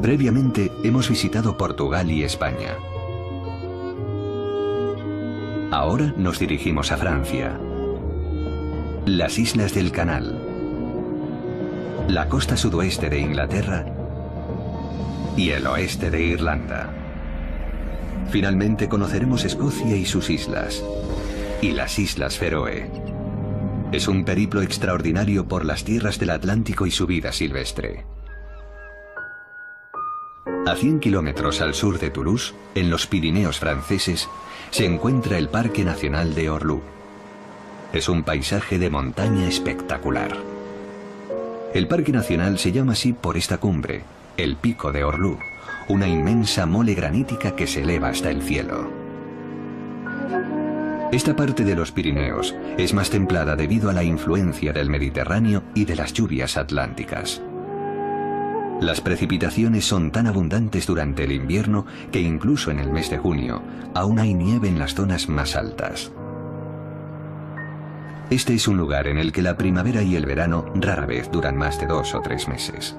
Previamente hemos visitado Portugal y España. Ahora nos dirigimos a Francia, las Islas del Canal, la costa sudoeste de Inglaterra y el oeste de Irlanda. Finalmente conoceremos Escocia y sus islas, y las Islas Feroe. Es un periplo extraordinario por las tierras del Atlántico y su vida silvestre. A 100 kilómetros al sur de Toulouse, en los Pirineos franceses, se encuentra el Parque Nacional de Orlú. Es un paisaje de montaña espectacular. El Parque Nacional se llama así por esta cumbre, el Pico de Orlú, una inmensa mole granítica que se eleva hasta el cielo. Esta parte de los Pirineos es más templada debido a la influencia del Mediterráneo y de las lluvias atlánticas. Las precipitaciones son tan abundantes durante el invierno que incluso en el mes de junio aún hay nieve en las zonas más altas. Este es un lugar en el que la primavera y el verano rara vez duran más de 2 o 3 meses.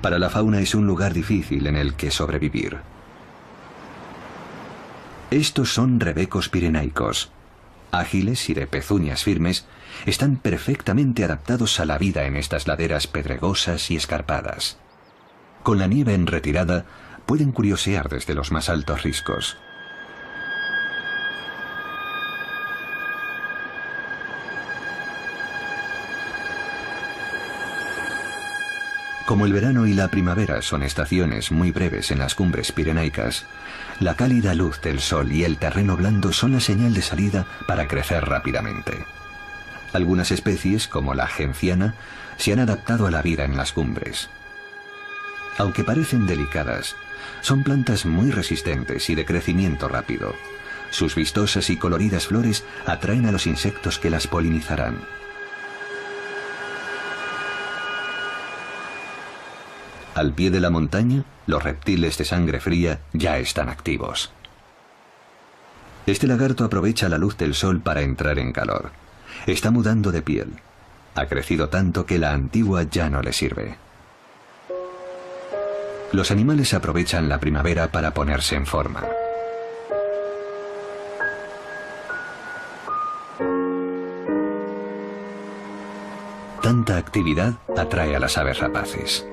Para la fauna es un lugar difícil en el que sobrevivir. Estos son rebecos pirenaicos. Ágiles y de pezuñas firmes, están perfectamente adaptados a la vida en estas laderas pedregosas y escarpadas. Con la nieve en retirada, pueden curiosear desde los más altos riscos. Como el verano y la primavera son estaciones muy breves en las cumbres pirenaicas, la cálida luz del sol y el terreno blando son la señal de salida para crecer rápidamente. Algunas especies, como la genciana, se han adaptado a la vida en las cumbres. Aunque parecen delicadas, son plantas muy resistentes y de crecimiento rápido. Sus vistosas y coloridas flores atraen a los insectos que las polinizarán. Al pie de la montaña, los reptiles de sangre fría ya están activos. Este lagarto aprovecha la luz del sol para entrar en calor. Está mudando de piel. Ha crecido tanto que la antigua ya no le sirve. Los animales aprovechan la primavera para ponerse en forma. Tanta actividad atrae a las aves rapaces.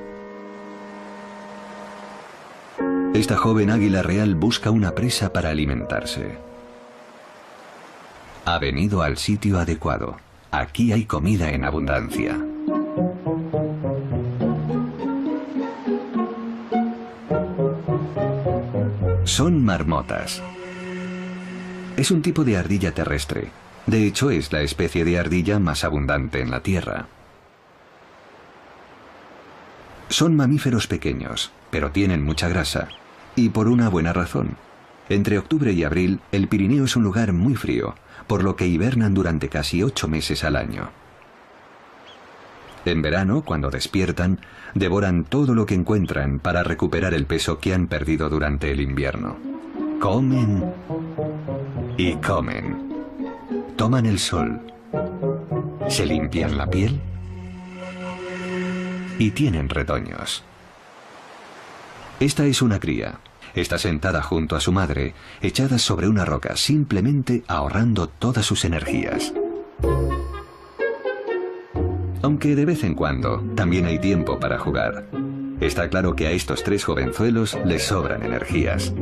Esta joven águila real busca una presa para alimentarse. Ha venido al sitio adecuado. Aquí hay comida en abundancia. Son marmotas. Es un tipo de ardilla terrestre. De hecho, es la especie de ardilla más abundante en la Tierra. Son mamíferos pequeños, pero tienen mucha grasa. Y por una buena razón. Entre octubre y abril, el Pirineo es un lugar muy frío, por lo que hibernan durante casi 8 meses al año. En verano, cuando despiertan, devoran todo lo que encuentran para recuperar el peso que han perdido durante el invierno. Comen y comen. Toman el sol. Se limpian la piel y tienen retoños. Esta es una cría. Está sentada junto a su madre, echada sobre una roca, simplemente ahorrando todas sus energías. Aunque de vez en cuando también hay tiempo para jugar. Está claro que a estos 3 jovenzuelos les sobran energías.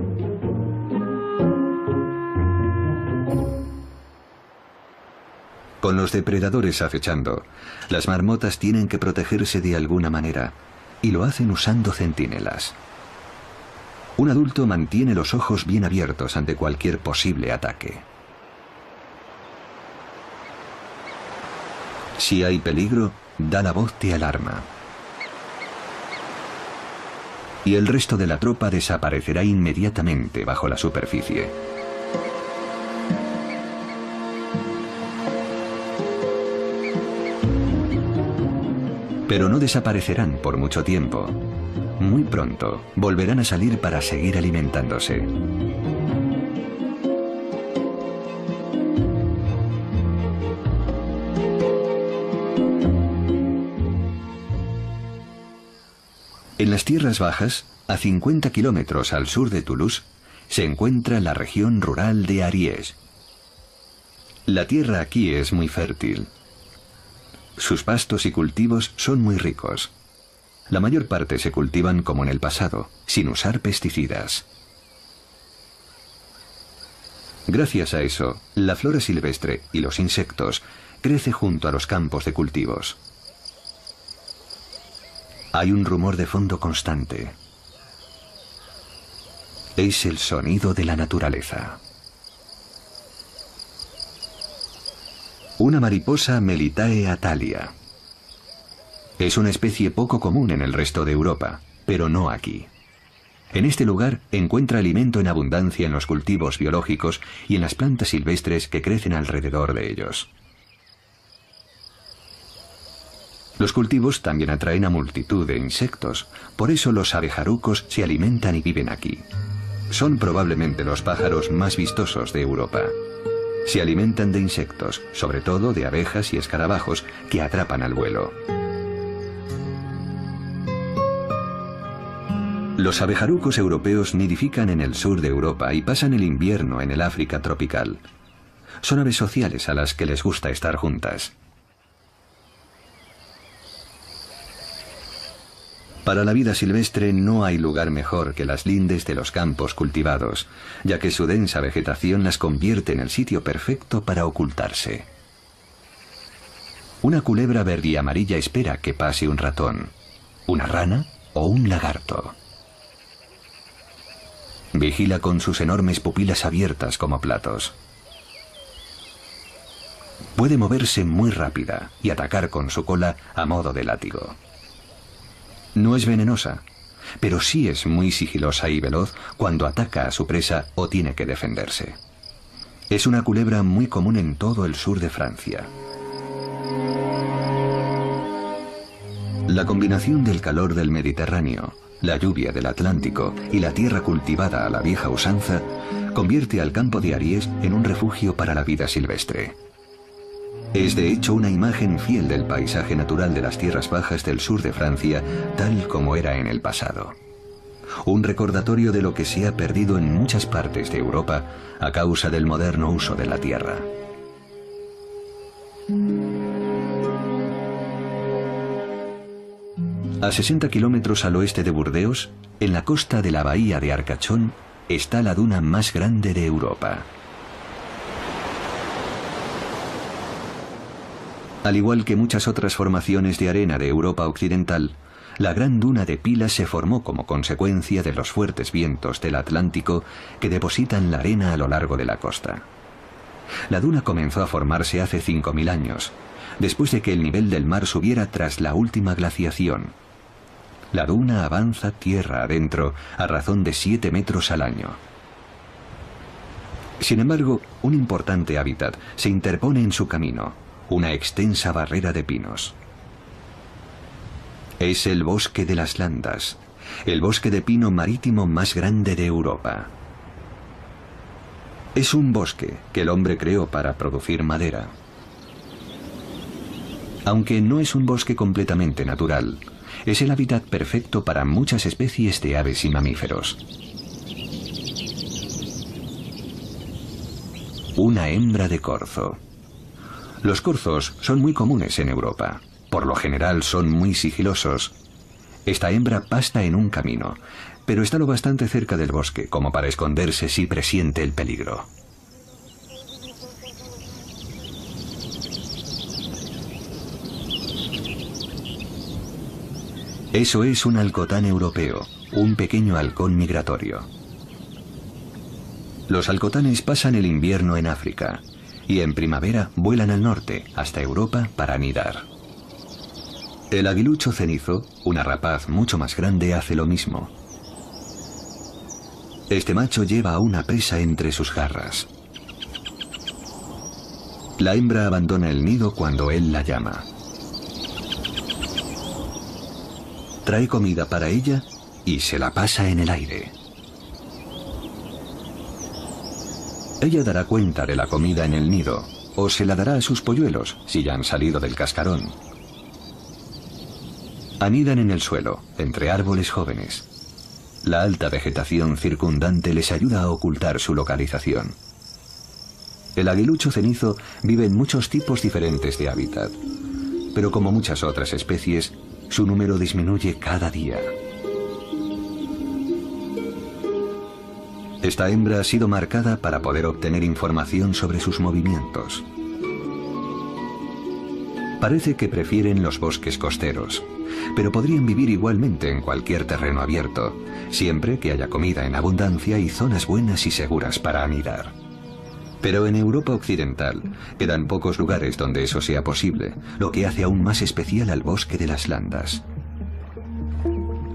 Con los depredadores acechando, las marmotas tienen que protegerse de alguna manera, y lo hacen usando centinelas. Un adulto mantiene los ojos bien abiertos ante cualquier posible ataque. Si hay peligro, da la voz de alarma. Y el resto de la tropa desaparecerá inmediatamente bajo la superficie. Pero no desaparecerán por mucho tiempo. Muy pronto volverán a salir para seguir alimentándose. En las tierras bajas, a 50 kilómetros al sur de Toulouse, se encuentra la región rural de Ariège. La tierra aquí es muy fértil. Sus pastos y cultivos son muy ricos. La mayor parte se cultivan como en el pasado, sin usar pesticidas. Gracias a eso, la flora silvestre y los insectos crece junto a los campos de cultivos. Hay un rumor de fondo constante. Es el sonido de la naturaleza. Una mariposa Melitae atalia. Es una especie poco común en el resto de Europa, pero no aquí. En este lugar encuentra alimento en abundancia en los cultivos biológicos y en las plantas silvestres que crecen alrededor de ellos. Los cultivos también atraen a multitud de insectos, por eso los abejarucos se alimentan y viven aquí. Son probablemente los pájaros más vistosos de Europa. Se alimentan de insectos, sobre todo de abejas y escarabajos que atrapan al vuelo. Los abejarucos europeos nidifican en el sur de Europa y pasan el invierno en el África tropical. Son aves sociales a las que les gusta estar juntas. Para la vida silvestre no hay lugar mejor que las lindes de los campos cultivados, ya que su densa vegetación las convierte en el sitio perfecto para ocultarse. Una culebra verde y amarilla espera que pase un ratón, una rana o un lagarto. Vigila con sus enormes pupilas abiertas como platos. Puede moverse muy rápida y atacar con su cola a modo de látigo. No es venenosa, pero sí es muy sigilosa y veloz cuando ataca a su presa o tiene que defenderse. Es una culebra muy común en todo el sur de Francia. La combinación del calor del Mediterráneo, la lluvia del Atlántico y la tierra cultivada a la vieja usanza convierte al campo de Ariège en un refugio para la vida silvestre. Es de hecho una imagen fiel del paisaje natural de las tierras bajas del sur de Francia, tal como era en el pasado. Un recordatorio de lo que se ha perdido en muchas partes de Europa a causa del moderno uso de la tierra. A 60 kilómetros al oeste de Burdeos, en la costa de la bahía de Arcachón, está la duna más grande de Europa. Al igual que muchas otras formaciones de arena de Europa occidental, la gran duna de Pilas se formó como consecuencia de los fuertes vientos del Atlántico que depositan la arena a lo largo de la costa. La duna comenzó a formarse hace 5.000 años, después de que el nivel del mar subiera tras la última glaciación. La duna avanza tierra adentro a razón de 7 metros al año. Sin embargo, un importante hábitat se interpone en su camino, una extensa barrera de pinos. Es el bosque de las Landas, el bosque de pino marítimo más grande de Europa. Es un bosque que el hombre creó para producir madera. Aunque no es un bosque completamente natural, es el hábitat perfecto para muchas especies de aves y mamíferos. Una hembra de corzo. Los corzos son muy comunes en Europa. Por lo general son muy sigilosos. Esta hembra pasta en un camino, pero está lo bastante cerca del bosque como para esconderse si presiente el peligro. Eso es un alcotán europeo, un pequeño halcón migratorio. Los halcotanes pasan el invierno en África y en primavera vuelan al norte, hasta Europa, para anidar. El aguilucho cenizo, una rapaz mucho más grande, hace lo mismo. Este macho lleva a una presa entre sus garras. La hembra abandona el nido cuando él la llama. Trae comida para ella y se la pasa en el aire. Ella dará cuenta de la comida en el nido, o se la dará a sus polluelos, si ya han salido del cascarón. Anidan en el suelo, entre árboles jóvenes. La alta vegetación circundante les ayuda a ocultar su localización. El aguilucho cenizo vive en muchos tipos diferentes de hábitat, pero como muchas otras especies, su número disminuye cada día. Esta hembra ha sido marcada para poder obtener información sobre sus movimientos. Parece que prefieren los bosques costeros, pero podrían vivir igualmente en cualquier terreno abierto, siempre que haya comida en abundancia y zonas buenas y seguras para anidar. Pero en Europa occidental quedan pocos lugares donde eso sea posible, lo que hace aún más especial al bosque de las landas.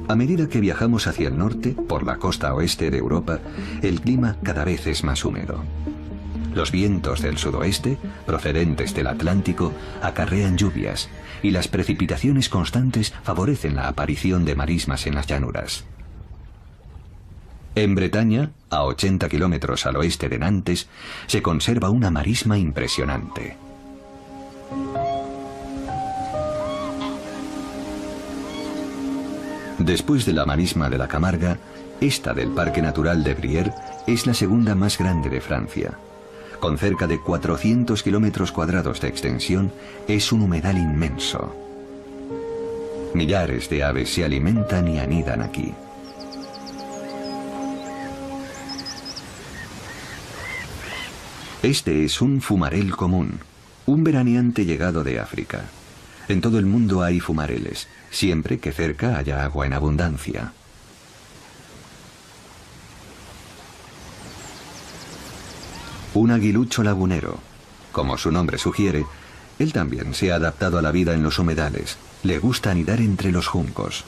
A medida que viajamos hacia el norte, por la costa oeste de Europa, el clima cada vez es más húmedo. Los vientos del sudoeste, procedentes del Atlántico, acarrean lluvias, y las precipitaciones constantes favorecen la aparición de marismas en las llanuras. En Bretaña, a 80 kilómetros al oeste de Nantes, se conserva una marisma impresionante. Después de la marisma de la Camarga, esta del Parque Natural de Brière es la segunda más grande de Francia. Con cerca de 400 kilómetros cuadrados de extensión, es un humedal inmenso. Millares de aves se alimentan y anidan aquí. Este es un fumarel común, un veraneante llegado de África. En todo el mundo hay fumareles, siempre que cerca haya agua en abundancia. Un aguilucho lagunero. Como su nombre sugiere, él también se ha adaptado a la vida en los humedales. Le gusta anidar entre los juncos.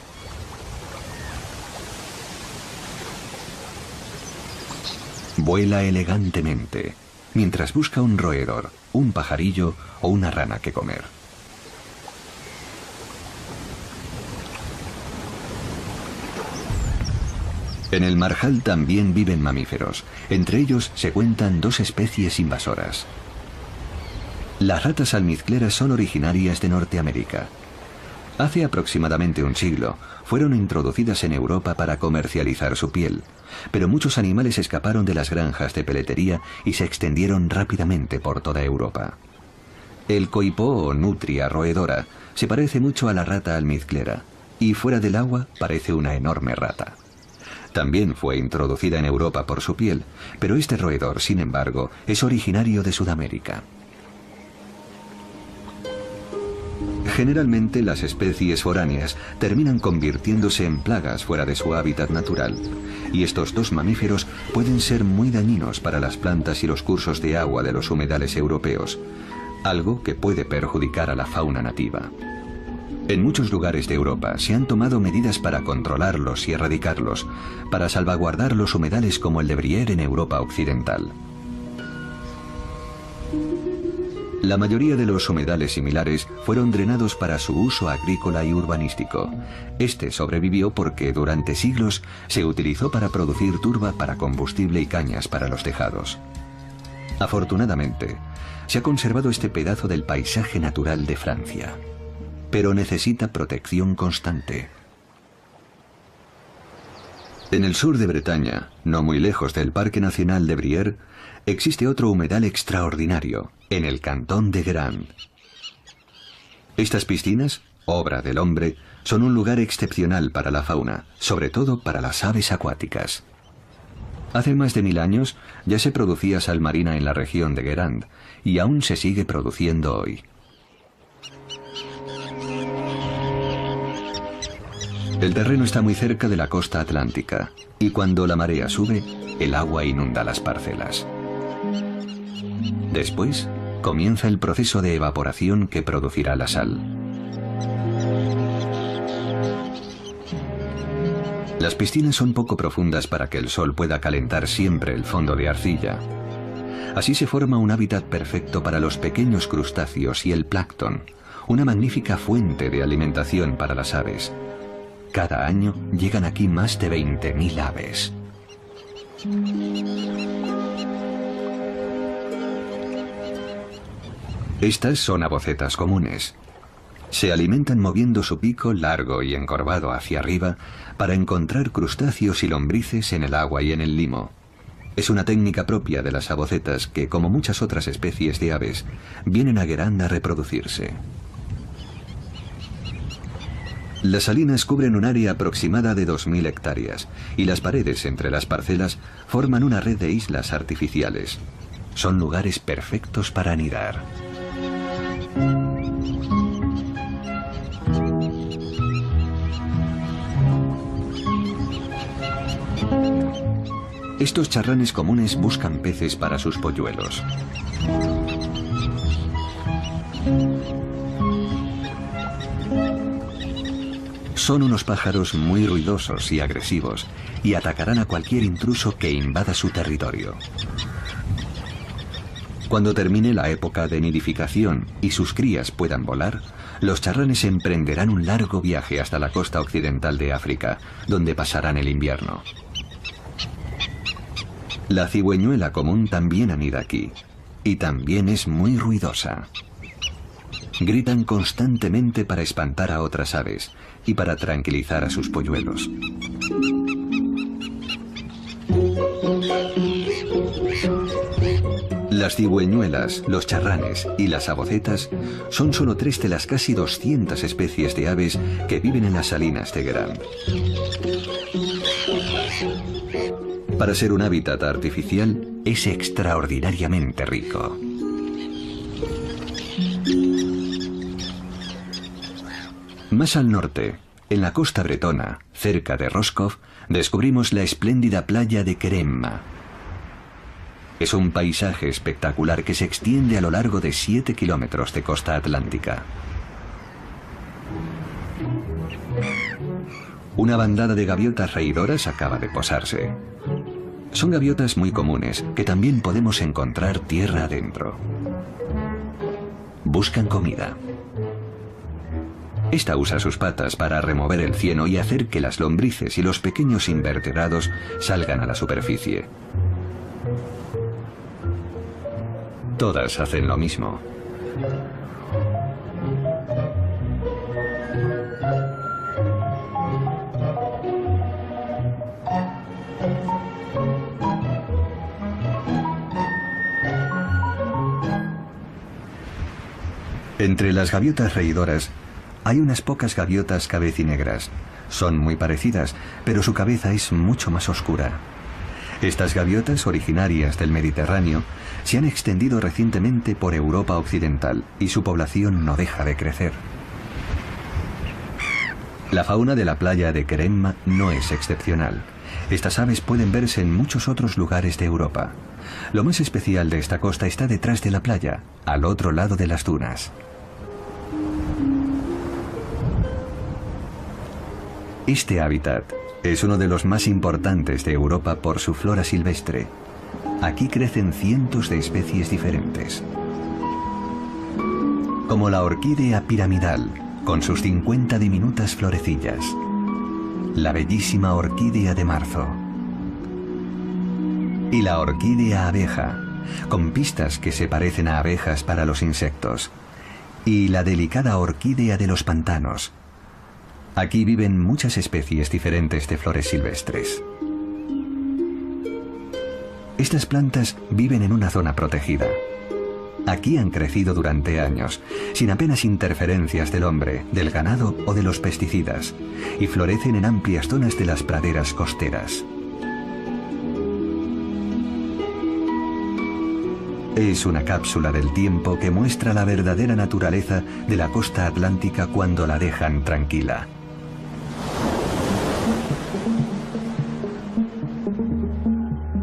Vuela elegantemente, mientras busca un roedor, un pajarillo o una rana que comer. En el marjal también viven mamíferos. Entre ellos se cuentan dos especies invasoras. Las ratas almizcleras son originarias de Norteamérica. Hace aproximadamente un siglo fueron introducidas en Europa para comercializar su piel, pero muchos animales escaparon de las granjas de peletería y se extendieron rápidamente por toda Europa. El coipó o nutria roedora se parece mucho a la rata almizclera y fuera del agua parece una enorme rata. También fue introducida en Europa por su piel, pero este roedor, sin embargo, es originario de Sudamérica. Generalmente las especies foráneas terminan convirtiéndose en plagas fuera de su hábitat natural, y estos dos mamíferos pueden ser muy dañinos para las plantas y los cursos de agua de los humedales europeos, algo que puede perjudicar a la fauna nativa. En muchos lugares de Europa se han tomado medidas para controlarlos y erradicarlos, para salvaguardar los humedales como el de Brière en Europa occidental. La mayoría de los humedales similares fueron drenados para su uso agrícola y urbanístico. Este sobrevivió porque durante siglos se utilizó para producir turba para combustible y cañas para los tejados. Afortunadamente, se ha conservado este pedazo del paisaje natural de Francia, pero necesita protección constante. En el sur de Bretaña, no muy lejos del Parque Nacional de Brière, existe otro humedal extraordinario, en el cantón de Guérande. Estas piscinas, obra del hombre, son un lugar excepcional para la fauna, sobre todo para las aves acuáticas. Hace más de 1000 años ya se producía sal marina en la región de Guérande, y aún se sigue produciendo hoy. El terreno está muy cerca de la costa atlántica, y cuando la marea sube, el agua inunda las parcelas. Después, comienza el proceso de evaporación que producirá la sal. Las piscinas son poco profundas para que el sol pueda calentar siempre el fondo de arcilla. Así se forma un hábitat perfecto para los pequeños crustáceos y el plancton, una magnífica fuente de alimentación para las aves. Cada año llegan aquí más de 20.000 aves. Estas son abocetas comunes. Se alimentan moviendo su pico largo y encorvado hacia arriba para encontrar crustáceos y lombrices en el agua y en el limo. Es una técnica propia de las sabocetas que, como muchas otras especies de aves, vienen a Guérande a reproducirse. Las salinas cubren un área aproximada de 2000 hectáreas y las paredes entre las parcelas forman una red de islas artificiales. Son lugares perfectos para anidar. Estos charranes comunes buscan peces para sus polluelos. Son unos pájaros muy ruidosos y agresivos y atacarán a cualquier intruso que invada su territorio. Cuando termine la época de nidificación y sus crías puedan volar, los charranes emprenderán un largo viaje hasta la costa occidental de África, donde pasarán el invierno. La cigüeñuela común también anida aquí, y también es muy ruidosa. Gritan constantemente para espantar a otras aves y para tranquilizar a sus polluelos. Las cigüeñuelas, los charranes y las sabocetas son solo 3 de las casi 200 especies de aves que viven en las salinas de Guérande. Para ser un hábitat artificial, es extraordinariamente rico. Más al norte, en la costa bretona, cerca de Roscoff, descubrimos la espléndida playa de Keremma. Es un paisaje espectacular que se extiende a lo largo de 7 kilómetros de costa atlántica. Una bandada de gaviotas reidoras acaba de posarse. Son gaviotas muy comunes que también podemos encontrar tierra adentro. Buscan comida. Esta usa sus patas para remover el cieno y hacer que las lombrices y los pequeños invertebrados salgan a la superficie. Todas hacen lo mismo. Entre las gaviotas reidoras hay unas pocas gaviotas cabecinegras. Son muy parecidas, pero su cabeza es mucho más oscura. Estas gaviotas, originarias del Mediterráneo, se han extendido recientemente por Europa occidental y su población no deja de crecer. La fauna de la playa de Keremma no es excepcional. Estas aves pueden verse en muchos otros lugares de Europa. Lo más especial de esta costa está detrás de la playa, al otro lado de las dunas. Este hábitat es uno de los más importantes de Europa por su flora silvestre. Aquí crecen cientos de especies diferentes. Como la orquídea piramidal, con sus 50 diminutas florecillas. La bellísima orquídea de marzo. Y la orquídea abeja, con pistas que se parecen a abejas para los insectos. Y la delicada orquídea de los pantanos. Aquí viven muchas especies diferentes de flores silvestres. Estas plantas viven en una zona protegida. Aquí han crecido durante años, sin apenas interferencias del hombre, del ganado o de los pesticidas, y florecen en amplias zonas de las praderas costeras. Es una cápsula del tiempo que muestra la verdadera naturaleza de la costa atlántica cuando la dejan tranquila.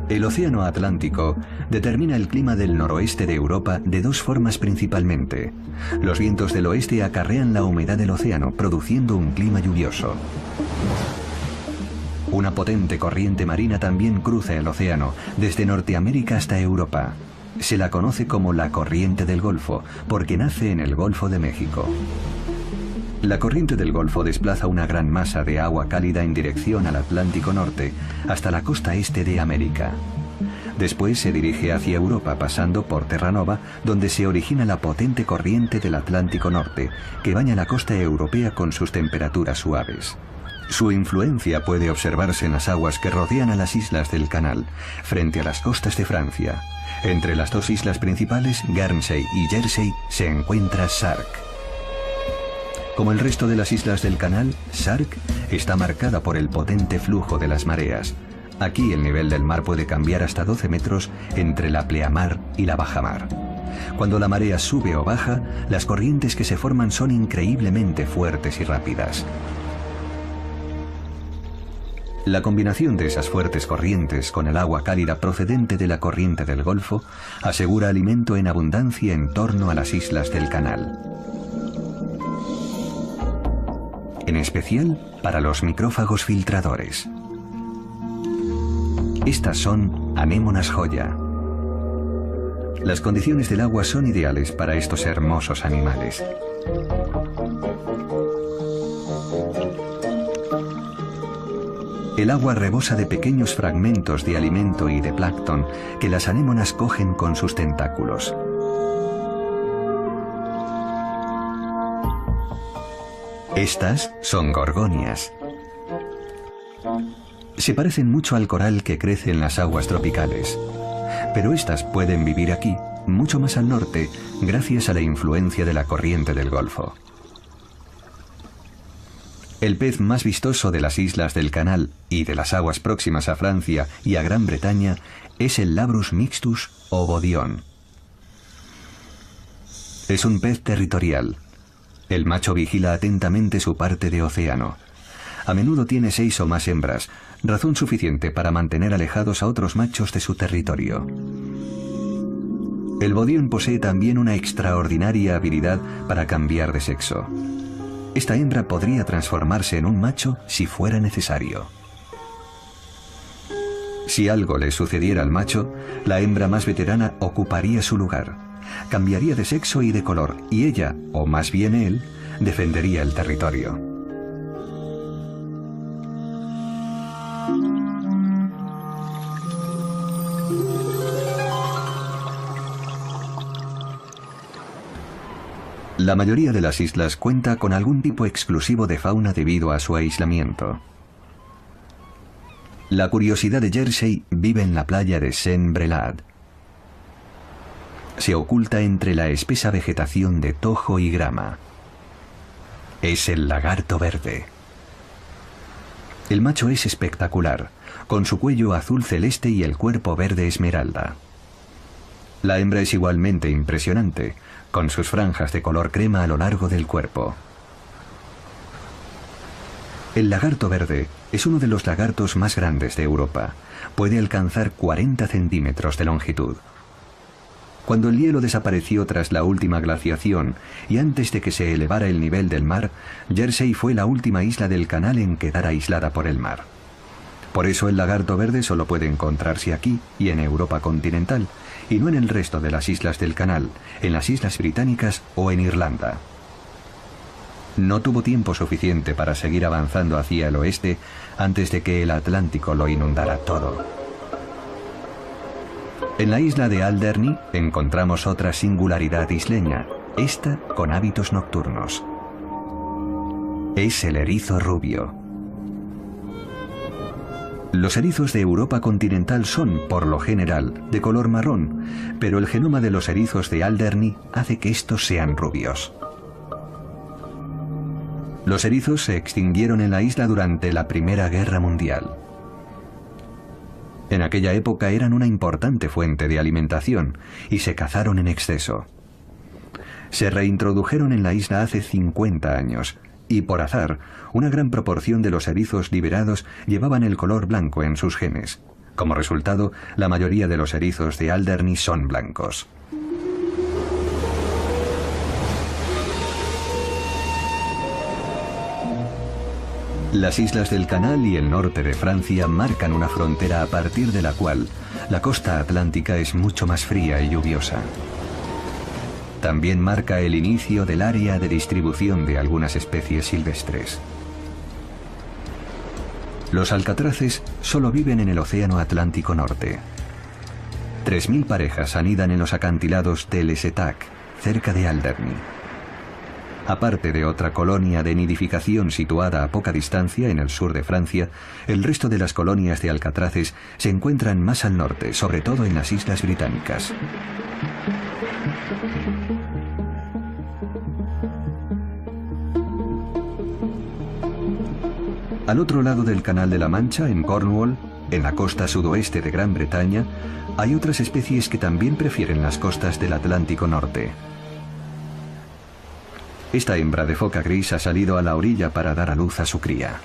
El océano Atlántico determina el clima del noroeste de Europa de 2 formas principalmente. Los vientos del oeste acarrean la humedad del océano, produciendo un clima lluvioso. Una potente corriente marina también cruza el océano, desde Norteamérica hasta Europa. Se la conoce como la corriente del Golfo, porque nace en el Golfo de México. La corriente del Golfo desplaza una gran masa de agua cálida en dirección al Atlántico Norte, hasta la costa este de América. Después se dirige hacia Europa pasando por Terranova, donde se origina la potente corriente del Atlántico Norte, que baña la costa europea con sus temperaturas suaves. Su influencia puede observarse en las aguas que rodean a las islas del canal, frente a las costas de Francia. Entre las dos islas principales, Guernsey y Jersey, se encuentra Sark. Como el resto de las islas del canal, Sark está marcada por el potente flujo de las mareas. Aquí el nivel del mar puede cambiar hasta 12 metros entre la pleamar y la bajamar. Cuando la marea sube o baja, las corrientes que se forman son increíblemente fuertes y rápidas. La combinación de esas fuertes corrientes con el agua cálida procedente de la corriente del Golfo asegura alimento en abundancia en torno a las islas del canal. En especial para los micrófagos filtradores. Estas son anémonas joya. Las condiciones del agua son ideales para estos hermosos animales. El agua rebosa de pequeños fragmentos de alimento y de plancton que las anémonas cogen con sus tentáculos. Estas son gorgonias. Se parecen mucho al coral que crece en las aguas tropicales, pero estas pueden vivir aquí, mucho más al norte, gracias a la influencia de la corriente del Golfo. El pez más vistoso de las islas del canal y de las aguas próximas a Francia y a Gran Bretaña es el Labrus mixtus o bodión. Es un pez territorial. El macho vigila atentamente su parte de océano. A menudo tiene 6 o más hembras, razón suficiente para mantener alejados a otros machos de su territorio. El bodión posee también una extraordinaria habilidad para cambiar de sexo. Esta hembra podría transformarse en un macho si fuera necesario. Si algo le sucediera al macho, la hembra más veterana ocuparía su lugar, cambiaría de sexo y de color, y ella, o más bien él, defendería el territorio. La mayoría de las islas cuenta con algún tipo exclusivo de fauna debido a su aislamiento. La curiosidad de Jersey vive en la playa de Saint-Brelade. Se oculta entre la espesa vegetación de tojo y grama. Es el lagarto verde. El macho es espectacular, con su cuello azul celeste y el cuerpo verde esmeralda. La hembra es igualmente impresionante, con sus franjas de color crema a lo largo del cuerpo. El lagarto verde es uno de los lagartos más grandes de Europa. Puede alcanzar 40 centímetros de longitud. Cuando el hielo desapareció tras la última glaciación y antes de que se elevara el nivel del mar, Jersey fue la última isla del canal en quedar aislada por el mar. Por eso el lagarto verde solo puede encontrarse aquí y en Europa continental, y no en el resto de las islas del canal, en las islas británicas o en Irlanda. No tuvo tiempo suficiente para seguir avanzando hacia el oeste antes de que el Atlántico lo inundara todo. En la isla de Alderney encontramos otra singularidad isleña, esta con hábitos nocturnos. Es el erizo rubio. Los erizos de Europa continental son, por lo general, de color marrón, pero el genoma de los erizos de Alderney hace que estos sean rubios. Los erizos se extinguieron en la isla durante la Primera Guerra Mundial. En aquella época eran una importante fuente de alimentación y se cazaron en exceso. Se reintrodujeron en la isla hace 50 años y, por azar, una gran proporción de los erizos liberados llevaban el color blanco en sus genes. Como resultado, la mayoría de los erizos de Alderney son blancos. Las islas del Canal y el norte de Francia marcan una frontera a partir de la cual la costa atlántica es mucho más fría y lluviosa. También marca el inicio del área de distribución de algunas especies silvestres. Los alcatraces solo viven en el Océano Atlántico Norte. 3.000 parejas anidan en los acantilados de Les Etacs, cerca de Alderney. Aparte de otra colonia de nidificación situada a poca distancia en el sur de Francia, el resto de las colonias de alcatraces se encuentran más al norte, sobre todo en las Islas Británicas. Al otro lado del Canal de la Mancha, en Cornwall, en la costa sudoeste de Gran Bretaña, hay otras especies que también prefieren las costas del Atlántico Norte. Esta hembra de foca gris ha salido a la orilla para dar a luz a su cría.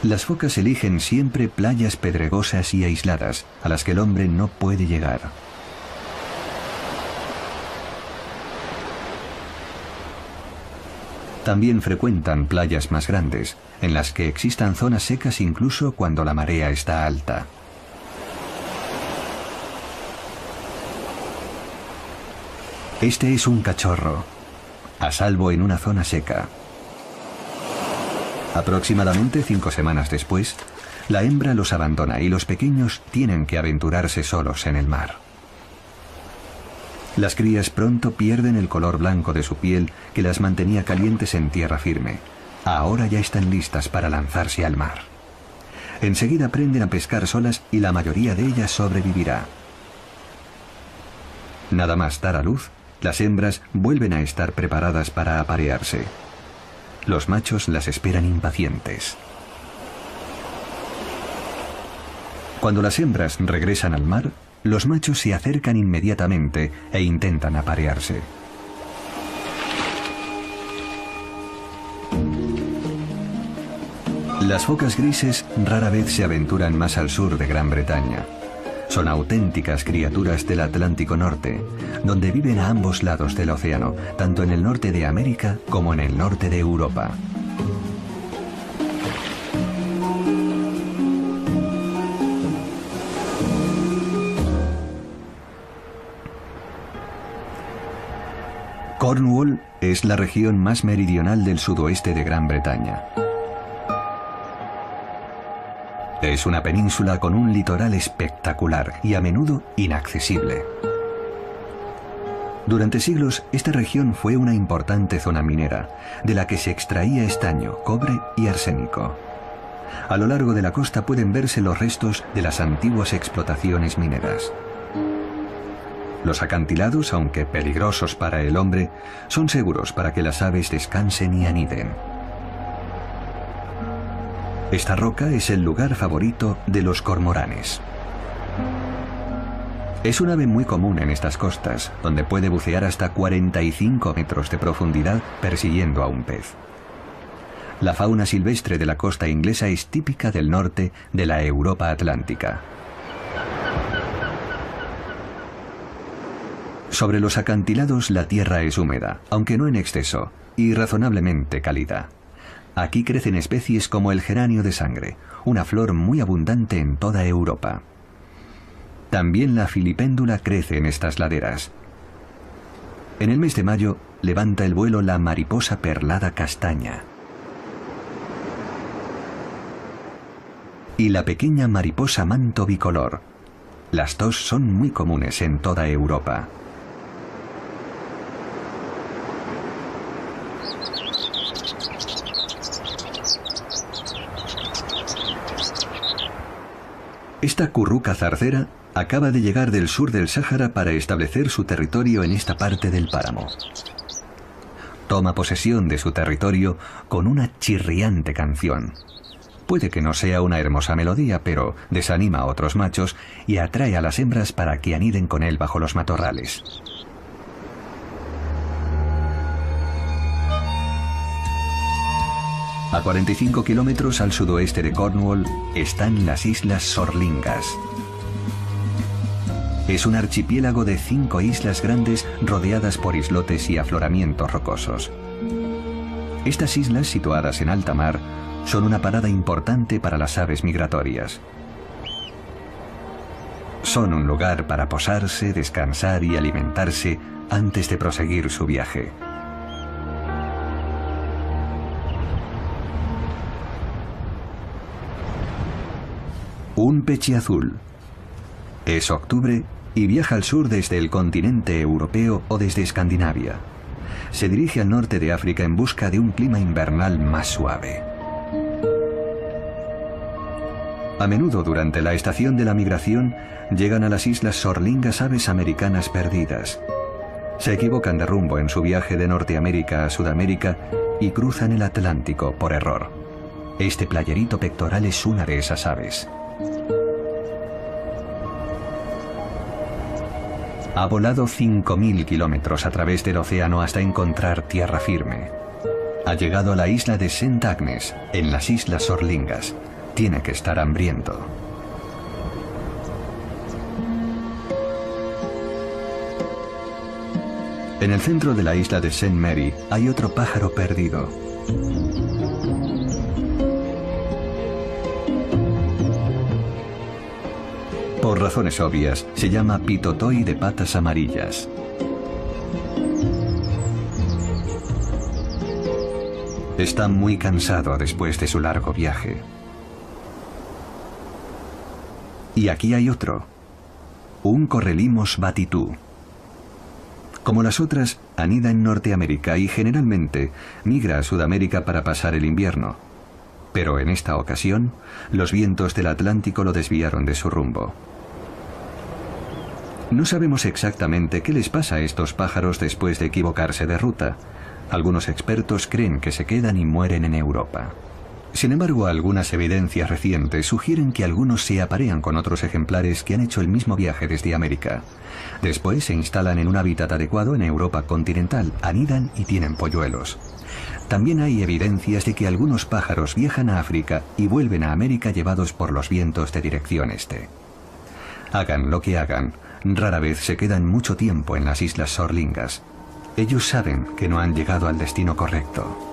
Las focas eligen siempre playas pedregosas y aisladas, a las que el hombre no puede llegar. También frecuentan playas más grandes, en las que existan zonas secas incluso cuando la marea está alta. Este es un cachorro, a salvo en una zona seca. Aproximadamente 5 semanas después, la hembra los abandona y los pequeños tienen que aventurarse solos en el mar. Las crías pronto pierden el color blanco de su piel que las mantenía calientes en tierra firme. Ahora ya están listas para lanzarse al mar. Enseguida aprenden a pescar solas y la mayoría de ellas sobrevivirá. Nada más dar a luz, las hembras vuelven a estar preparadas para aparearse. Los machos las esperan impacientes. Cuando las hembras regresan al mar, los machos se acercan inmediatamente e intentan aparearse. Las focas grises rara vez se aventuran más al sur de Gran Bretaña. Son auténticas criaturas del Atlántico Norte, donde viven a ambos lados del océano, tanto en el norte de América como en el norte de Europa. Cornwall es la región más meridional del sudoeste de Gran Bretaña. Es una península con un litoral espectacular y a menudo inaccesible. Durante siglos, esta región fue una importante zona minera, de la que se extraía estaño, cobre y arsénico. A lo largo de la costa pueden verse los restos de las antiguas explotaciones mineras. Los acantilados, aunque peligrosos para el hombre, son seguros para que las aves descansen y aniden. Esta roca es el lugar favorito de los cormoranes. Es un ave muy común en estas costas, donde puede bucear hasta 45 metros de profundidad persiguiendo a un pez. La fauna silvestre de la costa inglesa es típica del norte de la Europa atlántica. Sobre los acantilados la tierra es húmeda, aunque no en exceso, y razonablemente cálida. Aquí crecen especies como el geranio de sangre, una flor muy abundante en toda Europa. También la filipéndula crece en estas laderas. En el mes de mayo levanta el vuelo la mariposa perlada castaña y la pequeña mariposa manto bicolor. Las dos son muy comunes en toda Europa. Esta curruca zarcera acaba de llegar del sur del Sáhara para establecer su territorio en esta parte del páramo. Toma posesión de su territorio con una chirriante canción. Puede que no sea una hermosa melodía, pero desanima a otros machos y atrae a las hembras para que aniden con él bajo los matorrales. A 45 kilómetros al sudoeste de Cornwall están las Islas Sorlingas. Es un archipiélago de 5 islas grandes rodeadas por islotes y afloramientos rocosos. Estas islas, situadas en alta mar, son una parada importante para las aves migratorias. Son un lugar para posarse, descansar y alimentarse antes de proseguir su viaje. Un pechiazul, Es octubre y viaja al sur desde el continente europeo o desde Escandinavia. Se dirige al norte de África en busca de un clima invernal más suave. A menudo durante la estación de la migración llegan a las islas Sorlingas aves americanas perdidas. Se equivocan de rumbo en su viaje de Norteamérica a Sudamérica y cruzan el Atlántico por error. Este playerito pectoral es una de esas aves. Ha volado 5.000 kilómetros a través del océano hasta encontrar tierra firme. Ha llegado a la isla de St. Agnes, en las islas Sorlingas. Tiene que estar hambriento. En el centro de la isla de St. Mary hay otro pájaro perdido. Por razones obvias, se llama pitotoy de patas amarillas. Está muy cansado después de su largo viaje. Y aquí hay otro, un Correlimos batitú. Como las otras, anida en Norteamérica y generalmente migra a Sudamérica para pasar el invierno. Pero en esta ocasión, los vientos del Atlántico lo desviaron de su rumbo. No sabemos exactamente qué les pasa a estos pájaros después de equivocarse de ruta. Algunos expertos creen que se quedan y mueren en Europa. Sin embargo, algunas evidencias recientes sugieren que algunos se aparean con otros ejemplares que han hecho el mismo viaje desde América. Después se instalan en un hábitat adecuado en Europa continental, anidan y tienen polluelos. También hay evidencias de que algunos pájaros viajan a África y vuelven a América llevados por los vientos de dirección este. Hagan lo que hagan, rara vez se quedan mucho tiempo en las islas Sorlingas. Ellos saben que no han llegado al destino correcto.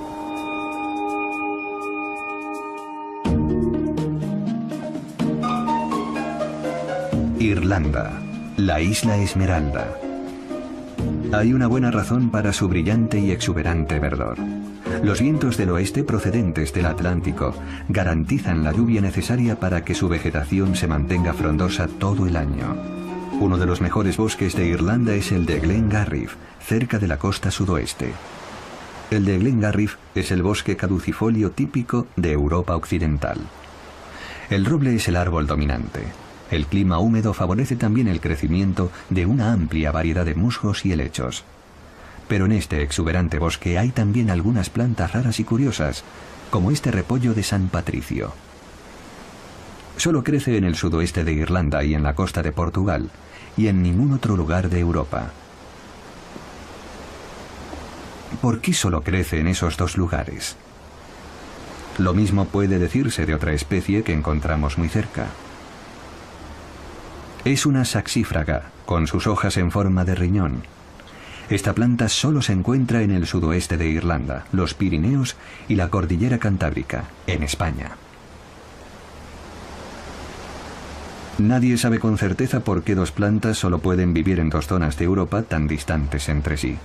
Irlanda, la isla Esmeralda. Hay una buena razón para su brillante y exuberante verdor. Los vientos del oeste procedentes del Atlántico garantizan la lluvia necesaria para que su vegetación se mantenga frondosa todo el año. Uno de los mejores bosques de Irlanda es el de Glengarriff, cerca de la costa sudoeste. El de Glengarriff es el bosque caducifolio típico de Europa occidental. El roble es el árbol dominante. El clima húmedo favorece también el crecimiento de una amplia variedad de musgos y helechos. Pero en este exuberante bosque hay también algunas plantas raras y curiosas, como este repollo de San Patricio. Solo crece en el sudoeste de Irlanda y en la costa de Portugal, y en ningún otro lugar de Europa. ¿Por qué solo crece en esos dos lugares? Lo mismo puede decirse de otra especie que encontramos muy cerca. Es una saxífraga, con sus hojas en forma de riñón. Esta planta solo se encuentra en el sudoeste de Irlanda, los Pirineos y la Cordillera Cantábrica, en España. Nadie sabe con certeza por qué dos plantas solo pueden vivir en dos zonas de Europa tan distantes entre sí.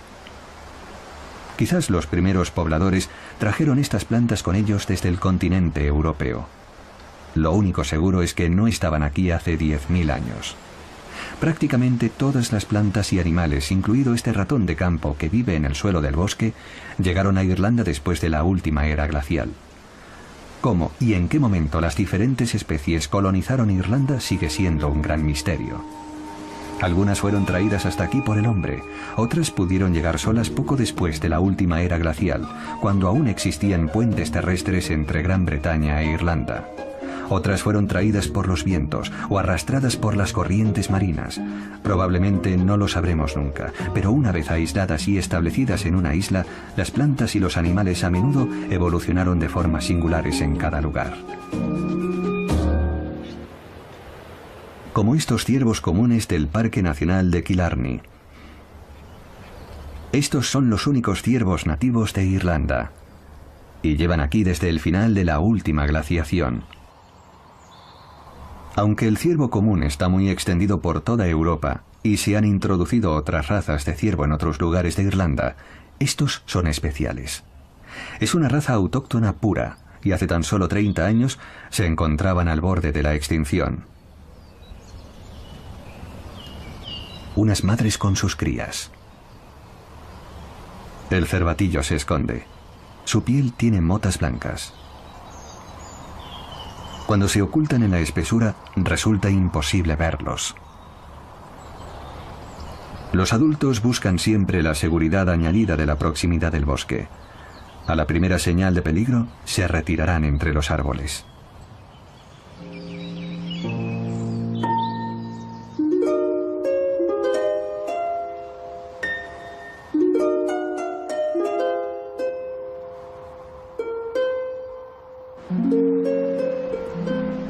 Quizás los primeros pobladores trajeron estas plantas con ellos desde el continente europeo. Lo único seguro es que no estaban aquí hace 10.000 años. Prácticamente todas las plantas y animales, incluido este ratón de campo que vive en el suelo del bosque, llegaron a Irlanda después de la última era glacial. Cómo y en qué momento las diferentes especies colonizaron Irlanda sigue siendo un gran misterio. Algunas fueron traídas hasta aquí por el hombre, otras pudieron llegar solas poco después de la última era glacial, cuando aún existían puentes terrestres entre Gran Bretaña e Irlanda. Otras fueron traídas por los vientos o arrastradas por las corrientes marinas. Probablemente no lo sabremos nunca, pero una vez aisladas y establecidas en una isla, las plantas y los animales a menudo evolucionaron de formas singulares en cada lugar. Como estos ciervos comunes del Parque Nacional de Killarney. Estos son los únicos ciervos nativos de Irlanda, y llevan aquí desde el final de la última glaciación. Aunque el ciervo común está muy extendido por toda Europa y se han introducido otras razas de ciervo en otros lugares de Irlanda, estos son especiales. Es una raza autóctona pura y hace tan solo 30 años se encontraban al borde de la extinción. unas madres con sus crías. El cervatillo se esconde. Su piel tiene motas blancas. Cuando se ocultan en la espesura, resulta imposible verlos. Los adultos buscan siempre la seguridad añadida de la proximidad del bosque. A la primera señal de peligro, se retirarán entre los árboles.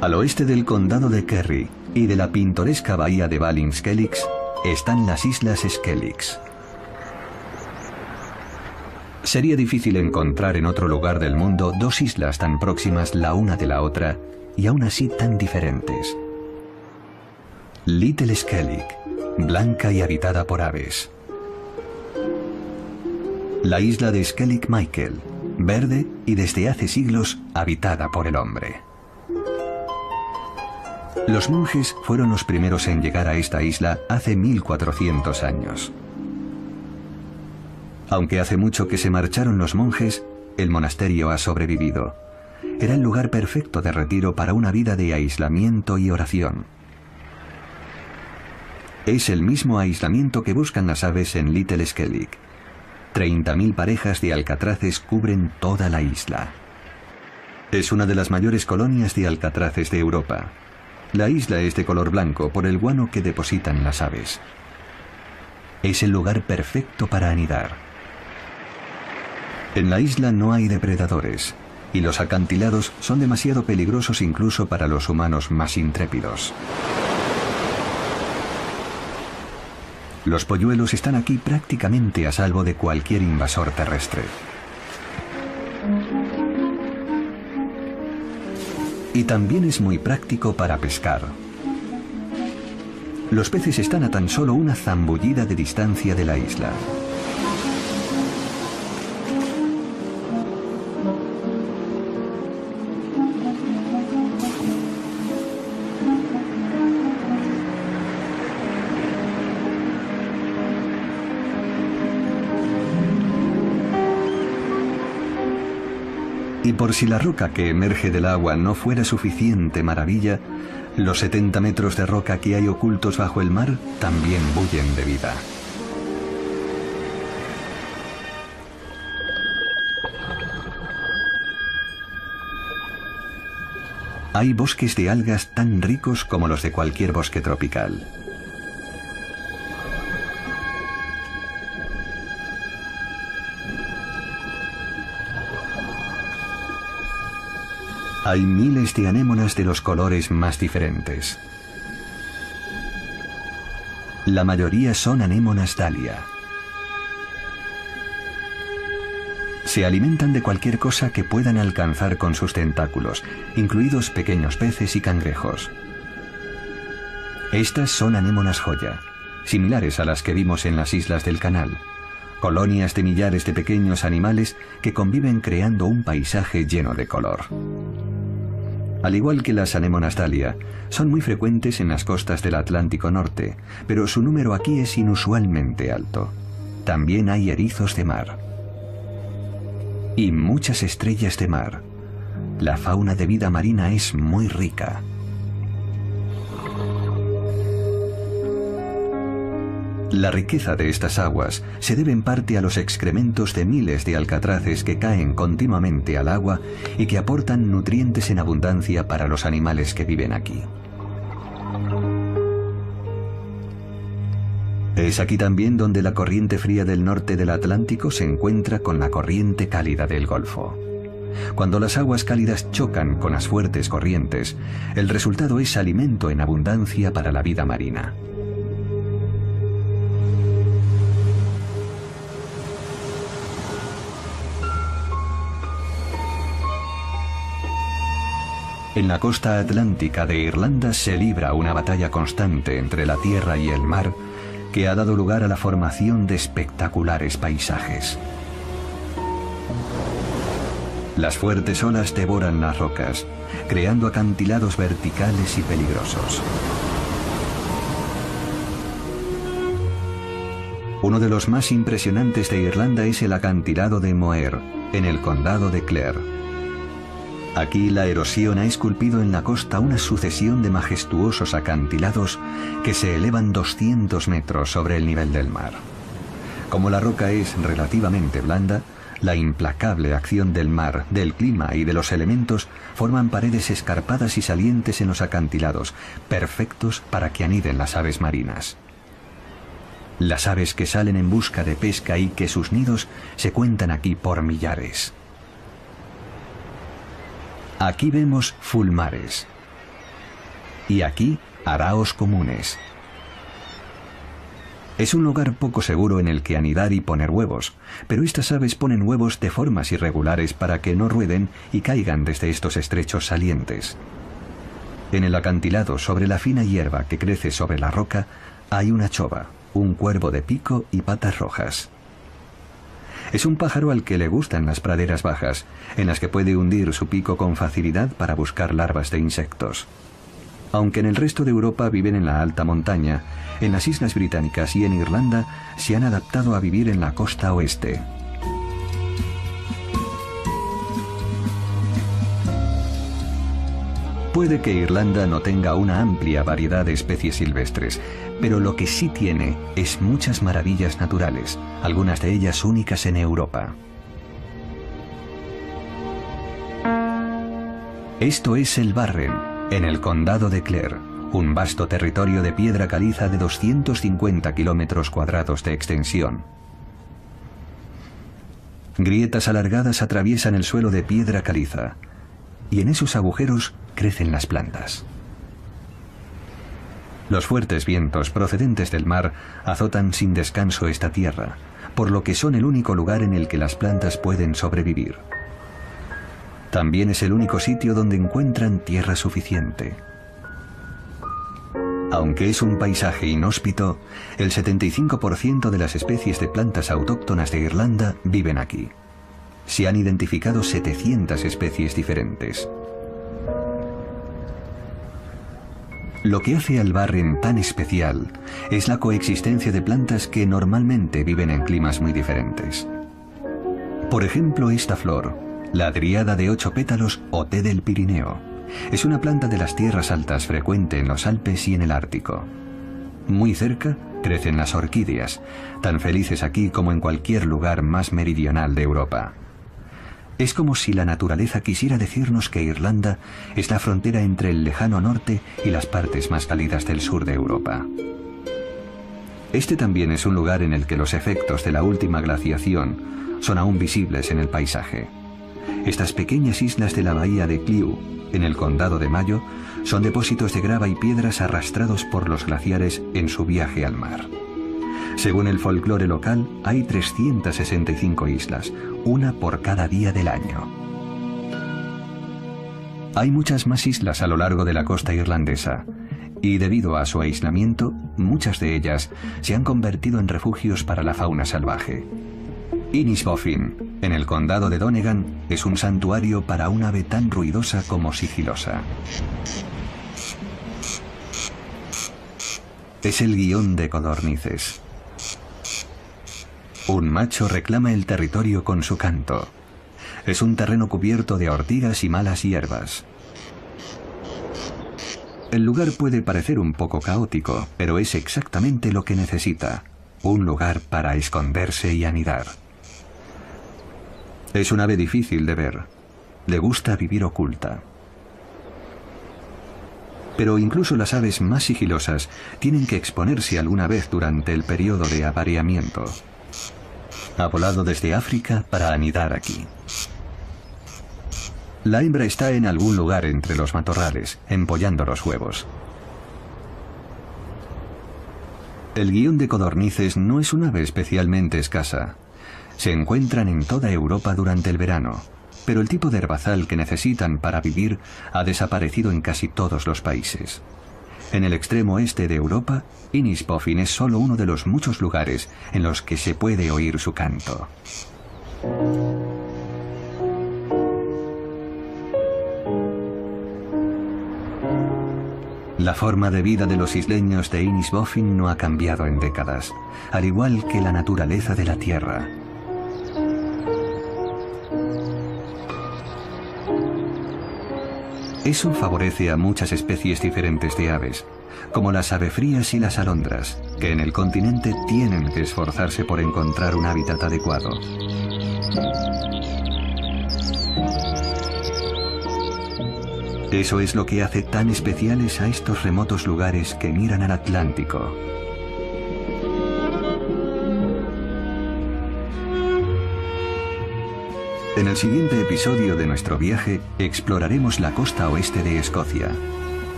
Al oeste del condado de Kerry y de la pintoresca bahía de Ballinskelligs están las Islas Skelligs. Sería difícil encontrar en otro lugar del mundo dos islas tan próximas la una de la otra y aún así tan diferentes. Little Skellig, blanca y habitada por aves. La isla de Skellig Michael, verde y desde hace siglos habitada por el hombre. Los monjes fueron los primeros en llegar a esta isla hace 1400 años. Aunque hace mucho que se marcharon los monjes, el monasterio ha sobrevivido. Era el lugar perfecto de retiro para una vida de aislamiento y oración. Es el mismo aislamiento que buscan las aves en Little Skellig. 30.000 parejas de alcatraces cubren toda la isla. Es una de las mayores colonias de alcatraces de Europa. La isla es de color blanco por el guano que depositan las aves. Es el lugar perfecto para anidar. En la isla no hay depredadores, y los acantilados son demasiado peligrosos incluso para los humanos más intrépidos. Los polluelos están aquí prácticamente a salvo de cualquier invasor terrestre. Y también es muy práctico para pescar. Los peces están a tan solo una zambullida de distancia de la isla. Y por si la roca que emerge del agua no fuera suficiente maravilla, los 70 metros de roca que hay ocultos bajo el mar también bullen de vida. Hay bosques de algas tan ricos como los de cualquier bosque tropical. Hay miles de anémonas de los colores más diferentes. La mayoría son anémonas Dahlia. Se alimentan de cualquier cosa que puedan alcanzar con sus tentáculos, incluidos pequeños peces y cangrejos. Estas son anémonas joya, similares a las que vimos en las islas del canal. Colonias de millares de pequeños animales que conviven creando un paisaje lleno de color. Al igual que las anémonas Dahlia, son muy frecuentes en las costas del Atlántico Norte, pero su número aquí es inusualmente alto. También hay erizos de mar. Y muchas estrellas de mar. La fauna de vida marina es muy rica. La riqueza de estas aguas se debe en parte a los excrementos de miles de alcatraces que caen continuamente al agua y que aportan nutrientes en abundancia para los animales que viven aquí. Es aquí también donde la corriente fría del norte del Atlántico se encuentra con la corriente cálida del Golfo. Cuando las aguas cálidas chocan con las fuertes corrientes, el resultado es alimento en abundancia para la vida marina. En la costa atlántica de Irlanda se libra una batalla constante entre la tierra y el mar que ha dado lugar a la formación de espectaculares paisajes. Las fuertes olas devoran las rocas, creando acantilados verticales y peligrosos. Uno de los más impresionantes de Irlanda es el acantilado de Moher, en el condado de Clare. Aquí la erosión ha esculpido en la costa una sucesión de majestuosos acantilados que se elevan 200 metros sobre el nivel del mar. Como la roca es relativamente blanda, la implacable acción del mar, del clima y de los elementos forman paredes escarpadas y salientes en los acantilados, perfectos para que aniden las aves marinas. Las aves que salen en busca de pesca y que sus nidos se cuentan aquí por millares. Aquí vemos fulmares. Y aquí araos comunes. Es un lugar poco seguro en el que anidar y poner huevos, pero estas aves ponen huevos de formas irregulares para que no rueden y caigan desde estos estrechos salientes. En el acantilado, sobre la fina hierba que crece sobre la roca, hay una chova, un cuervo de pico y patas rojas. Es un pájaro al que le gustan las praderas bajas, en las que puede hundir su pico con facilidad para buscar larvas de insectos. Aunque en el resto de Europa viven en la alta montaña, en las Islas Británicas y en Irlanda se han adaptado a vivir en la costa oeste. Puede que Irlanda no tenga una amplia variedad de especies silvestres, pero lo que sí tiene es muchas maravillas naturales, algunas de ellas únicas en Europa. Esto es el Barren, en el condado de Clare, un vasto territorio de piedra caliza de 250 kilómetros cuadrados de extensión. Grietas alargadas atraviesan el suelo de piedra caliza, y en esos agujeros crecen las plantas. Los fuertes vientos procedentes del mar azotan sin descanso esta tierra, por lo que son el único lugar en el que las plantas pueden sobrevivir. También es el único sitio donde encuentran tierra suficiente. Aunque es un paisaje inhóspito, el 75% de las especies de plantas autóctonas de Irlanda viven aquí. Se han identificado 700 especies diferentes. Lo que hace al Barren tan especial es la coexistencia de plantas que normalmente viven en climas muy diferentes. Por ejemplo, esta flor, la driada de 8 pétalos o té del Pirineo, es una planta de las tierras altas frecuente en los Alpes y en el Ártico. Muy cerca crecen las orquídeas, tan felices aquí como en cualquier lugar más meridional de Europa. Es como si la naturaleza quisiera decirnos que Irlanda es la frontera entre el lejano norte y las partes más cálidas del sur de Europa. Este también es un lugar en el que los efectos de la última glaciación son aún visibles en el paisaje. Estas pequeñas islas de la bahía de Cliu, en el condado de Mayo, son depósitos de grava y piedras arrastrados por los glaciares en su viaje al mar. Según el folclore local, hay 365 islas, una por cada día del año. Hay muchas más islas a lo largo de la costa irlandesa, y debido a su aislamiento, muchas de ellas se han convertido en refugios para la fauna salvaje. Innisbofin, en el condado de Donegal, es un santuario para un ave tan ruidosa como sigilosa. Es el guión de codornices. Un macho reclama el territorio con su canto. Es un terreno cubierto de ortigas y malas hierbas. El lugar puede parecer un poco caótico, pero es exactamente lo que necesita. Un lugar para esconderse y anidar. Es un ave difícil de ver. Le gusta vivir oculta. Pero incluso las aves más sigilosas tienen que exponerse alguna vez durante el periodo de apareamiento. Ha volado desde África para anidar aquí. La hembra está en algún lugar entre los matorrales, empollando los huevos. El guión de codornices no es un ave especialmente escasa. Se encuentran en toda Europa durante el verano, pero el tipo de herbazal que necesitan para vivir ha desaparecido en casi todos los países. En el extremo este de Europa, Innisbofin es solo uno de los muchos lugares en los que se puede oír su canto. La forma de vida de los isleños de Innisbofin no ha cambiado en décadas, al igual que la naturaleza de la Tierra. Eso favorece a muchas especies diferentes de aves, como las avefrías y las alondras, que en el continente tienen que esforzarse por encontrar un hábitat adecuado. Eso es lo que hace tan especiales a estos remotos lugares que miran al Atlántico. En el siguiente episodio de nuestro viaje exploraremos la costa oeste de Escocia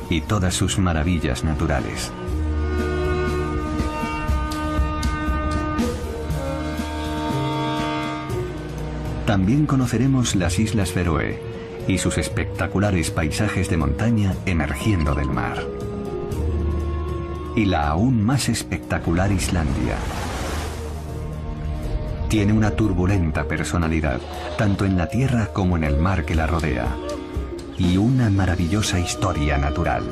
y todas sus maravillas naturales. También conoceremos las Islas Feroe y sus espectaculares paisajes de montaña emergiendo del mar. Y la aún más espectacular Islandia. Tiene una turbulenta personalidad, tanto en la tierra como en el mar que la rodea, y una maravillosa historia natural.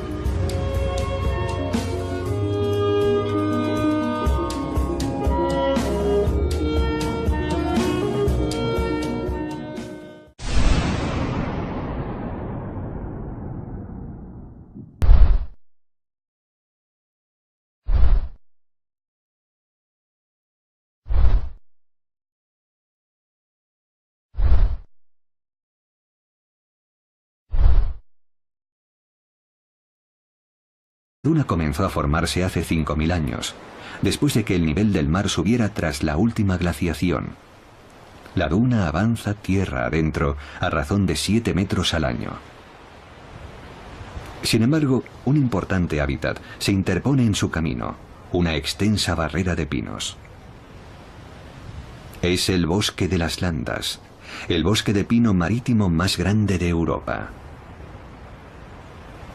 La duna comenzó a formarse hace 5.000 años, después de que el nivel del mar subiera tras la última glaciación. La duna avanza tierra adentro a razón de 7 metros al año. Sin embargo, un importante hábitat se interpone en su camino, una extensa barrera de pinos. Es el bosque de las Landas, el bosque de pino marítimo más grande de Europa.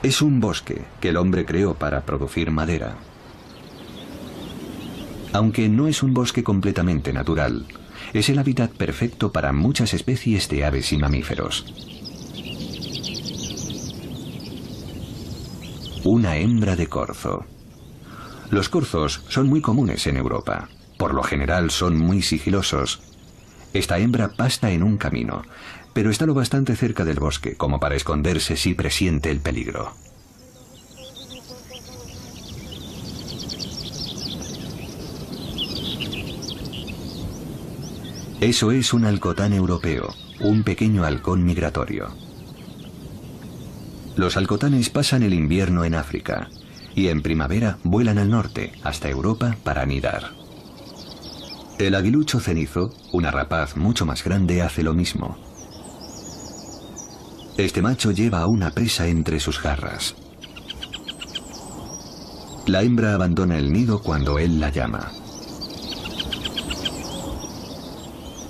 Es un bosque que el hombre creó para producir madera. Aunque no es un bosque completamente natural, es el hábitat perfecto para muchas especies de aves y mamíferos. Una hembra de corzo. Los corzos son muy comunes en Europa. Por lo general son muy sigilosos. Esta hembra pasta en un camino, pero está lo bastante cerca del bosque como para esconderse si presiente el peligro. Eso es un halcotán europeo, un pequeño halcón migratorio. Los halcotanes pasan el invierno en África y en primavera vuelan al norte, hasta Europa, para anidar. El aguilucho cenizo, una rapaz mucho más grande, hace lo mismo. Este macho lleva a una presa entre sus garras. La hembra abandona el nido cuando él la llama.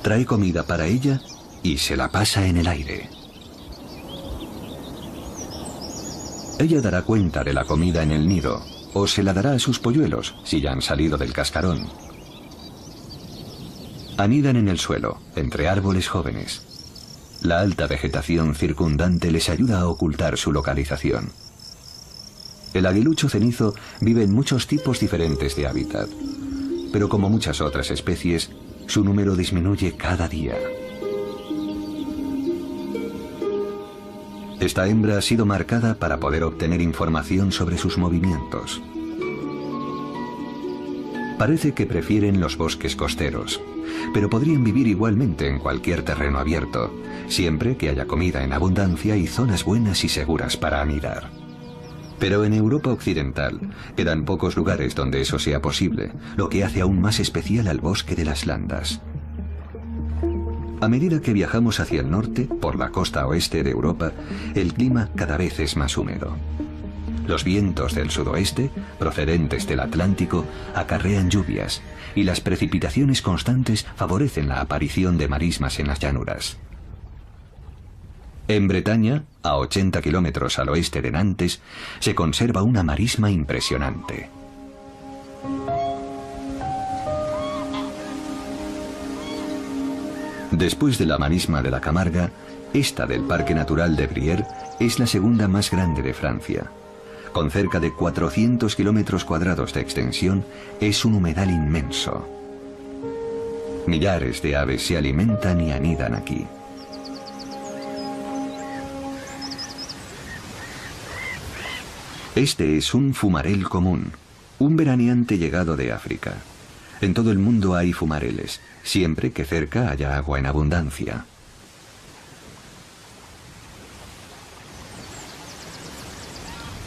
Trae comida para ella y se la pasa en el aire. Ella dará cuenta de la comida en el nido, o se la dará a sus polluelos, si ya han salido del cascarón. Anidan en el suelo, entre árboles jóvenes. La alta vegetación circundante les ayuda a ocultar su localización. El aguilucho cenizo vive en muchos tipos diferentes de hábitat, pero como muchas otras especies, su número disminuye cada día. Esta hembra ha sido marcada para poder obtener información sobre sus movimientos. Parece que prefieren los bosques costeros, pero podrían vivir igualmente en cualquier terreno abierto, siempre que haya comida en abundancia y zonas buenas y seguras para anidar. Pero en Europa occidental quedan pocos lugares donde eso sea posible, lo que hace aún más especial al bosque de las Landas. A medida que viajamos hacia el norte, por la costa oeste de Europa, el clima cada vez es más húmedo. Los vientos del sudoeste, procedentes del Atlántico, acarrean lluvias, y las precipitaciones constantes favorecen la aparición de marismas en las llanuras. En Bretaña, a 80 kilómetros al oeste de Nantes, se conserva una marisma impresionante. Después de la marisma de la Camarga, esta del Parque Natural de Bryères es la segunda más grande de Francia. Con cerca de 400 kilómetros cuadrados de extensión, es un humedal inmenso. Millares de aves se alimentan y anidan aquí. Este es un fumarel común, un veraneante llegado de África. En todo el mundo hay fumareles, siempre que cerca haya agua en abundancia.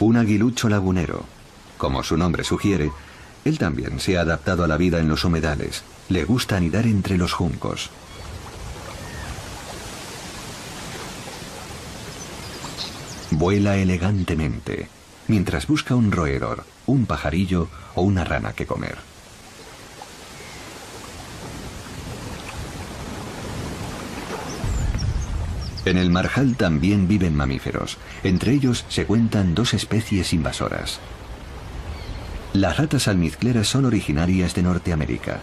Un aguilucho lagunero. Como su nombre sugiere, él también se ha adaptado a la vida en los humedales. Le gusta anidar entre los juncos. Vuela elegantemente, mientras busca un roedor, un pajarillo o una rana que comer. En el marjal también viven mamíferos. Entre ellos se cuentan 2 especies invasoras. Las ratas almizcleras son originarias de Norteamérica.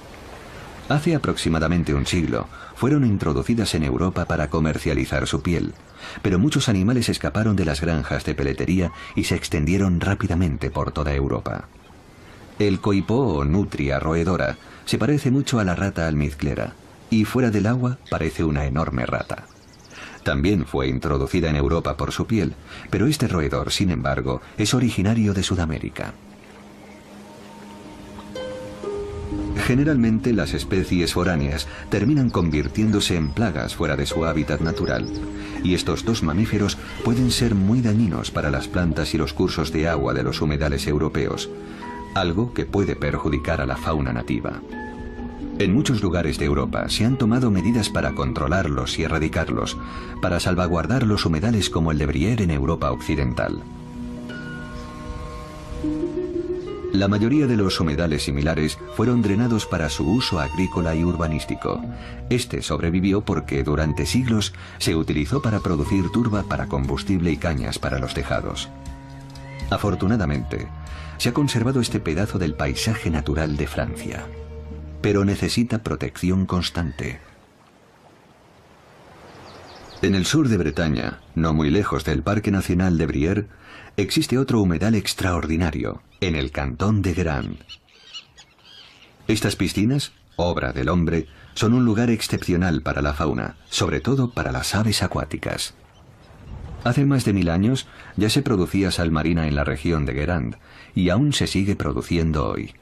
Hace aproximadamente un siglo fueron introducidas en Europa para comercializar su piel, pero muchos animales escaparon de las granjas de peletería y se extendieron rápidamente por toda Europa. El coipó o nutria roedora se parece mucho a la rata almizclera y fuera del agua parece una enorme rata. También fue introducida en Europa por su piel, pero este roedor, sin embargo, es originario de Sudamérica. Generalmente las especies foráneas terminan convirtiéndose en plagas fuera de su hábitat natural, y estos 2 mamíferos pueden ser muy dañinos para las plantas y los cursos de agua de los humedales europeos, algo que puede perjudicar a la fauna nativa. En muchos lugares de Europa se han tomado medidas para controlarlos y erradicarlos, para salvaguardar los humedales como el de Brière en Europa occidental. La mayoría de los humedales similares fueron drenados para su uso agrícola y urbanístico. Este sobrevivió porque durante siglos se utilizó para producir turba para combustible y cañas para los tejados. Afortunadamente, se ha conservado este pedazo del paisaje natural de Francia, pero necesita protección constante. En el sur de Bretaña, no muy lejos del Parque Nacional de Brière, existe otro humedal extraordinario, en el cantón de Guérande. Estas piscinas, obra del hombre, son un lugar excepcional para la fauna, sobre todo para las aves acuáticas. Hace más de 1000 años ya se producía sal marina en la región de Guérande, y aún se sigue produciendo hoy.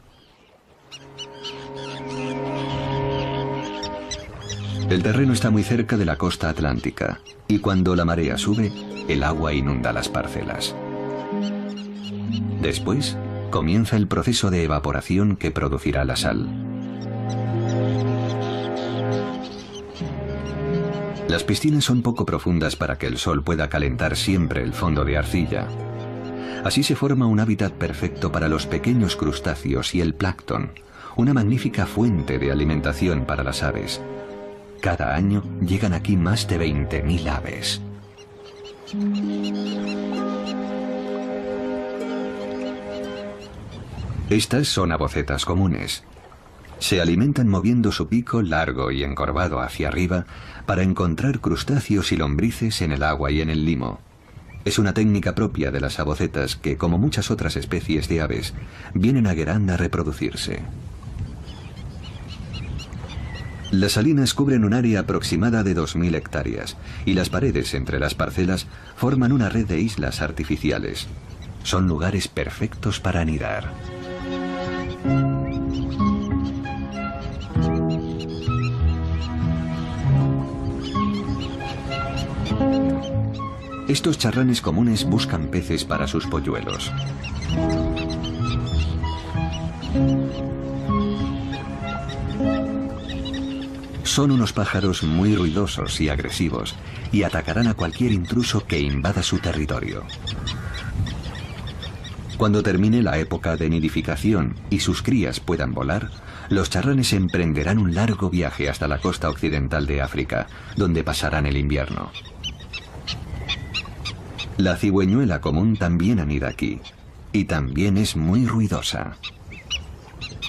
El terreno está muy cerca de la costa atlántica, y cuando la marea sube, el agua inunda las parcelas. Después, comienza el proceso de evaporación que producirá la sal. Las piscinas son poco profundas para que el sol pueda calentar siempre el fondo de arcilla. Así se forma un hábitat perfecto para los pequeños crustáceos y el plancton, una magnífica fuente de alimentación para las aves. Cada año llegan aquí más de 20.000 aves. Estas son abocetas comunes. Se alimentan moviendo su pico largo y encorvado hacia arriba para encontrar crustáceos y lombrices en el agua y en el limo. Es una técnica propia de las abocetas que, como muchas otras especies de aves, vienen a Guérande a reproducirse. Las salinas cubren un área aproximada de 2000 hectáreas y las paredes entre las parcelas forman una red de islas artificiales. Son lugares perfectos para anidar. Estos charranes comunes buscan peces para sus polluelos. Son unos pájaros muy ruidosos y agresivos y atacarán a cualquier intruso que invada su territorio. Cuando termine la época de nidificación y sus crías puedan volar, los charranes emprenderán un largo viaje hasta la costa occidental de África, donde pasarán el invierno. La cigüeñuela común también anida aquí, y también es muy ruidosa.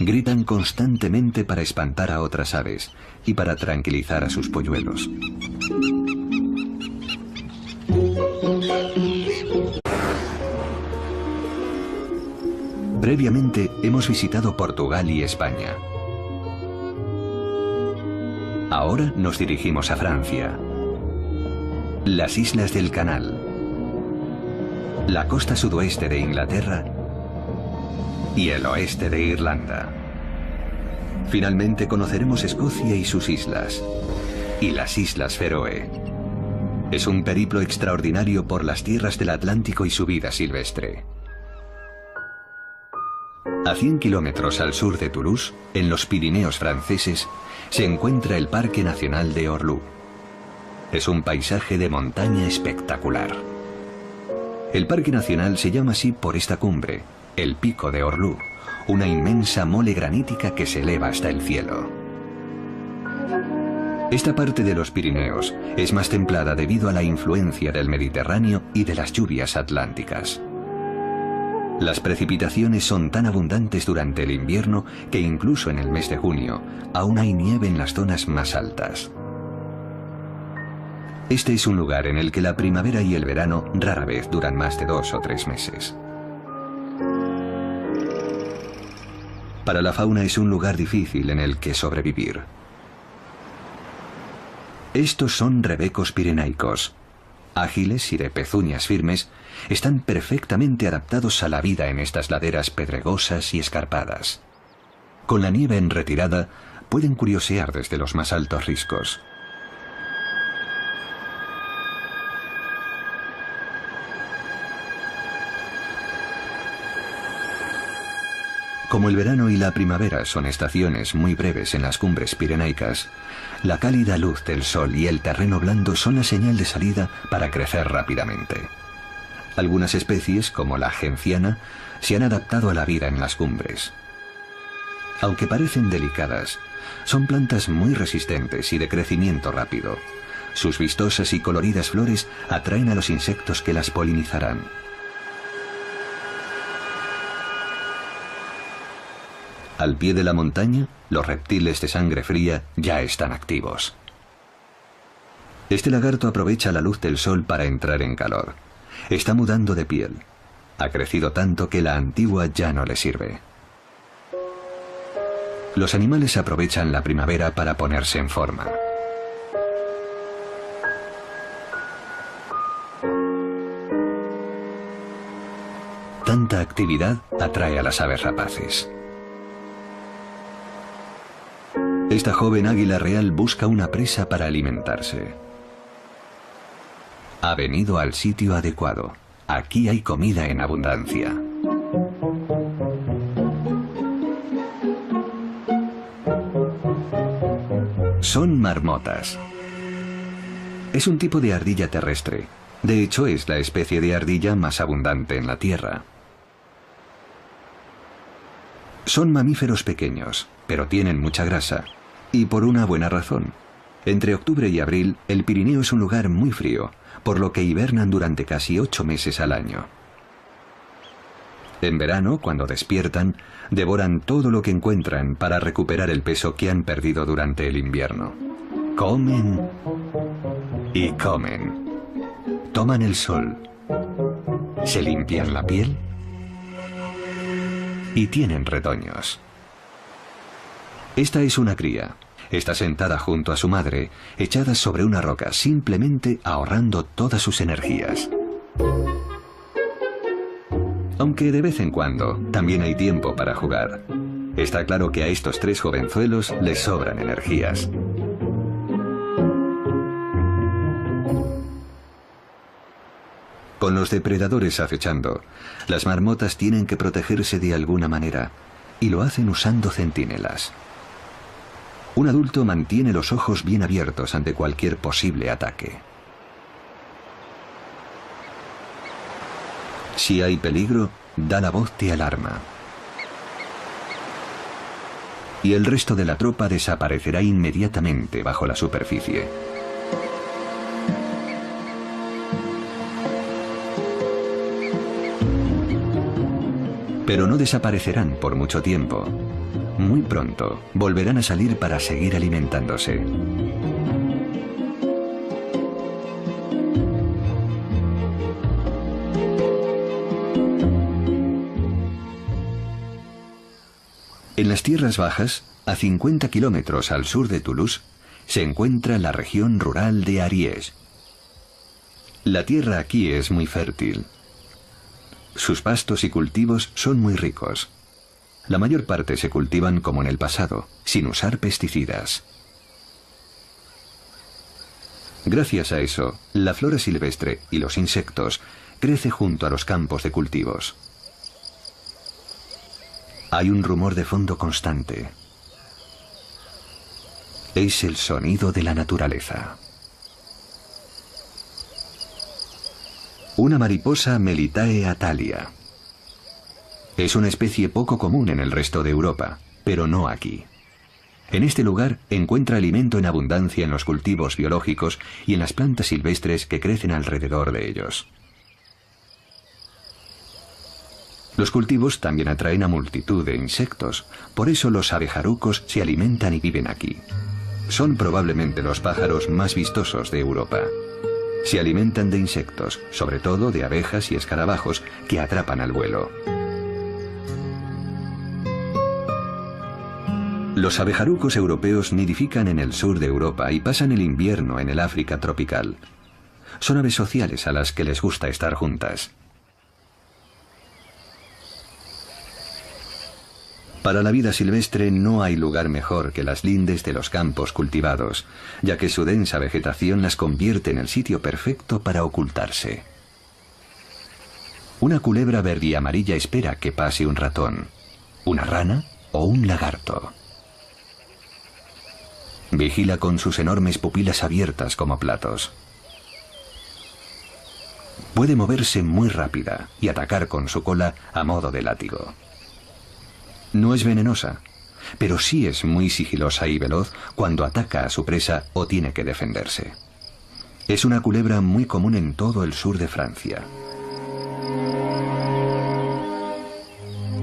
Gritan constantemente para espantar a otras aves y para tranquilizar a sus polluelos. Previamente hemos visitado Portugal y España. Ahora nos dirigimos a Francia, las Islas del Canal, la costa sudoeste de Inglaterra y el oeste de Irlanda. Finalmente conoceremos Escocia y sus islas, y las Islas Feroe. Es un periplo extraordinario por las tierras del Atlántico y su vida silvestre. A 100 kilómetros al sur de Toulouse, en los Pirineos franceses, se encuentra el Parque Nacional de Orlú. Es un paisaje de montaña espectacular. El Parque Nacional se llama así por esta cumbre, el Pico de Orlú, una inmensa mole granítica que se eleva hasta el cielo. Esta parte de los Pirineos es más templada debido a la influencia del Mediterráneo y de las lluvias atlánticas. Las precipitaciones son tan abundantes durante el invierno que incluso en el mes de junio aún hay nieve en las zonas más altas. Este es un lugar en el que la primavera y el verano rara vez duran más de 2 o 3 meses. Para la fauna es un lugar difícil en el que sobrevivir. Estos son rebecos pirenaicos. Ágiles y de pezuñas firmes, están perfectamente adaptados a la vida en estas laderas pedregosas y escarpadas. Con la nieve en retirada, pueden curiosear desde los más altos riscos. Como el verano y la primavera son estaciones muy breves en las cumbres pirenaicas, la cálida luz del sol y el terreno blando son la señal de salida para crecer rápidamente. Algunas especies, como la genciana, se han adaptado a la vida en las cumbres. Aunque parecen delicadas, son plantas muy resistentes y de crecimiento rápido. Sus vistosas y coloridas flores atraen a los insectos que las polinizarán. Al pie de la montaña, los reptiles de sangre fría ya están activos. Este lagarto aprovecha la luz del sol para entrar en calor. Está mudando de piel. Ha crecido tanto que la antigua ya no le sirve. Los animales aprovechan la primavera para ponerse en forma. Tanta actividad atrae a las aves rapaces. Esta joven águila real busca una presa para alimentarse. Ha venido al sitio adecuado. Aquí hay comida en abundancia. Son marmotas. Es un tipo de ardilla terrestre. De hecho, es la especie de ardilla más abundante en la Tierra. Son mamíferos pequeños, pero tienen mucha grasa. Y por una buena razón. Entre octubre y abril, el Pirineo es un lugar muy frío, por lo que hibernan durante casi 8 meses al año. En verano, cuando despiertan, devoran todo lo que encuentran para recuperar el peso que han perdido durante el invierno. Comen y comen. Toman el sol. Se limpian la piel y tienen retoños. Esta es una cría. Está sentada junto a su madre, echada sobre una roca, simplemente ahorrando todas sus energías. Aunque de vez en cuando también hay tiempo para jugar. Está claro que a estos 3 jovenzuelos les sobran energías. Con los depredadores acechando, las marmotas tienen que protegerse de alguna manera, y lo hacen usando centinelas. Un adulto mantiene los ojos bien abiertos ante cualquier posible ataque. Si hay peligro, da la voz de alarma. Y el resto de la tropa desaparecerá inmediatamente bajo la superficie. Pero no desaparecerán por mucho tiempo. Muy pronto volverán a salir para seguir alimentándose. En las tierras bajas, a 50 kilómetros al sur de Toulouse, se encuentra la región rural de Ariège. La tierra aquí es muy fértil. Sus pastos y cultivos son muy ricos. La mayor parte se cultivan como en el pasado, sin usar pesticidas. Gracias a eso, la flora silvestre y los insectos crece junto a los campos de cultivos. Hay un rumor de fondo constante. Es el sonido de la naturaleza. Una mariposa Melitae atalia. Es una especie poco común en el resto de Europa, pero no aquí. En este lugar encuentra alimento en abundancia en los cultivos biológicos y en las plantas silvestres que crecen alrededor de ellos. Los cultivos también atraen a multitud de insectos, por eso los abejarucos se alimentan y viven aquí. Son probablemente los pájaros más vistosos de Europa. Se alimentan de insectos, sobre todo de abejas y escarabajos que atrapan al vuelo. Los abejarucos europeos nidifican en el sur de Europa y pasan el invierno en el África tropical. Son aves sociales a las que les gusta estar juntas. Para la vida silvestre no hay lugar mejor que las lindes de los campos cultivados, ya que su densa vegetación las convierte en el sitio perfecto para ocultarse. Una culebra verde y amarilla espera que pase un ratón, una rana o un lagarto. Vigila con sus enormes pupilas abiertas como platos. Puede moverse muy rápida y atacar con su cola a modo de látigo. No es venenosa, pero sí es muy sigilosa y veloz cuando ataca a su presa o tiene que defenderse. Es una culebra muy común en todo el sur de Francia.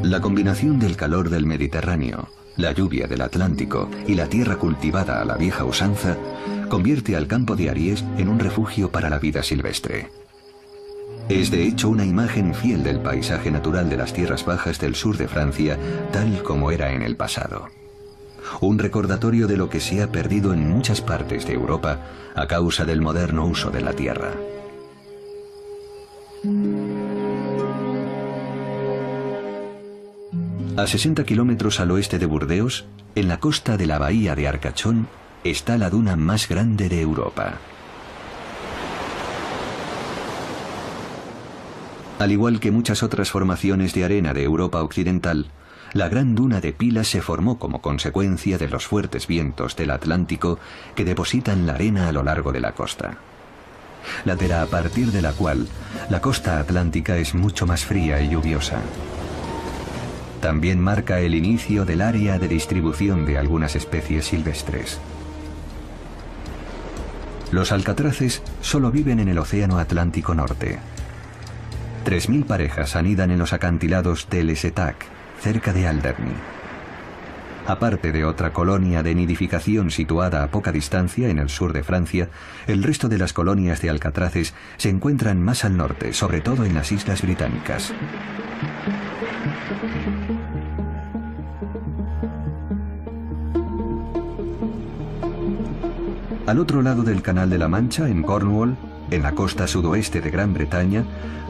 La combinación del calor del Mediterráneo, la lluvia del Atlántico y la tierra cultivada a la vieja usanza convierte al campo de Ariège en un refugio para la vida silvestre. Es de hecho una imagen fiel del paisaje natural de las tierras bajas del sur de Francia, tal como era en el pasado. Un recordatorio de lo que se ha perdido en muchas partes de Europa a causa del moderno uso de la tierra. A 60 kilómetros al oeste de Burdeos, en la costa de la bahía de Arcachón, está la duna más grande de Europa. Al igual que muchas otras formaciones de arena de Europa occidental, la gran duna de Pilas se formó como consecuencia de los fuertes vientos del Atlántico que depositan la arena a lo largo de la costa. Ladera a partir de la cual la costa atlántica es mucho más fría y lluviosa. También marca el inicio del área de distribución de algunas especies silvestres. Los alcatraces solo viven en el Océano Atlántico Norte. 3000 parejas anidan en los acantilados de Les Étacs, cerca de Alderny. Aparte de otra colonia de nidificación situada a poca distancia en el sur de Francia, el resto de las colonias de alcatraces se encuentran más al norte, sobre todo en las Islas Británicas. Al otro lado del Canal de la Mancha, en Cornwall, en la costa sudoeste de Gran Bretaña,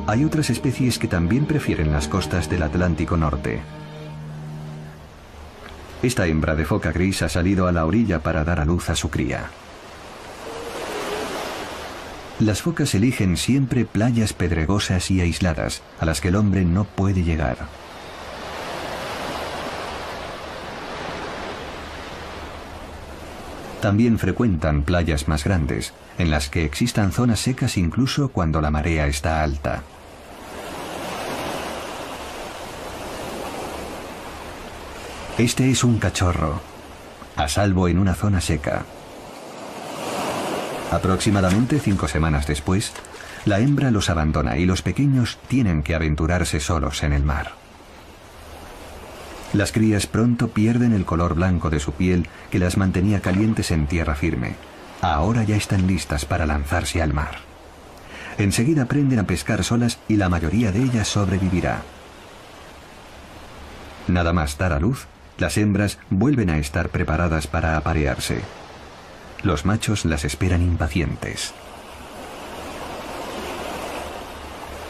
hay otras especies que también prefieren las costas del Atlántico Norte. Esta hembra de foca gris ha salido a la orilla para dar a luz a su cría. Las focas eligen siempre playas pedregosas y aisladas, a las que el hombre no puede llegar. También frecuentan playas más grandes, en las que existan zonas secas incluso cuando la marea está alta. Este es un cachorro, a salvo en una zona seca. Aproximadamente 5 semanas después, la hembra los abandona y los pequeños tienen que aventurarse solos en el mar. Las crías pronto pierden el color blanco de su piel que las mantenía calientes en tierra firme. Ahora ya están listas para lanzarse al mar. Enseguida aprenden a pescar solas y la mayoría de ellas sobrevivirá. Nada más dar a luz, Las hembras vuelven a estar preparadas para aparearse. Los machos las esperan impacientes.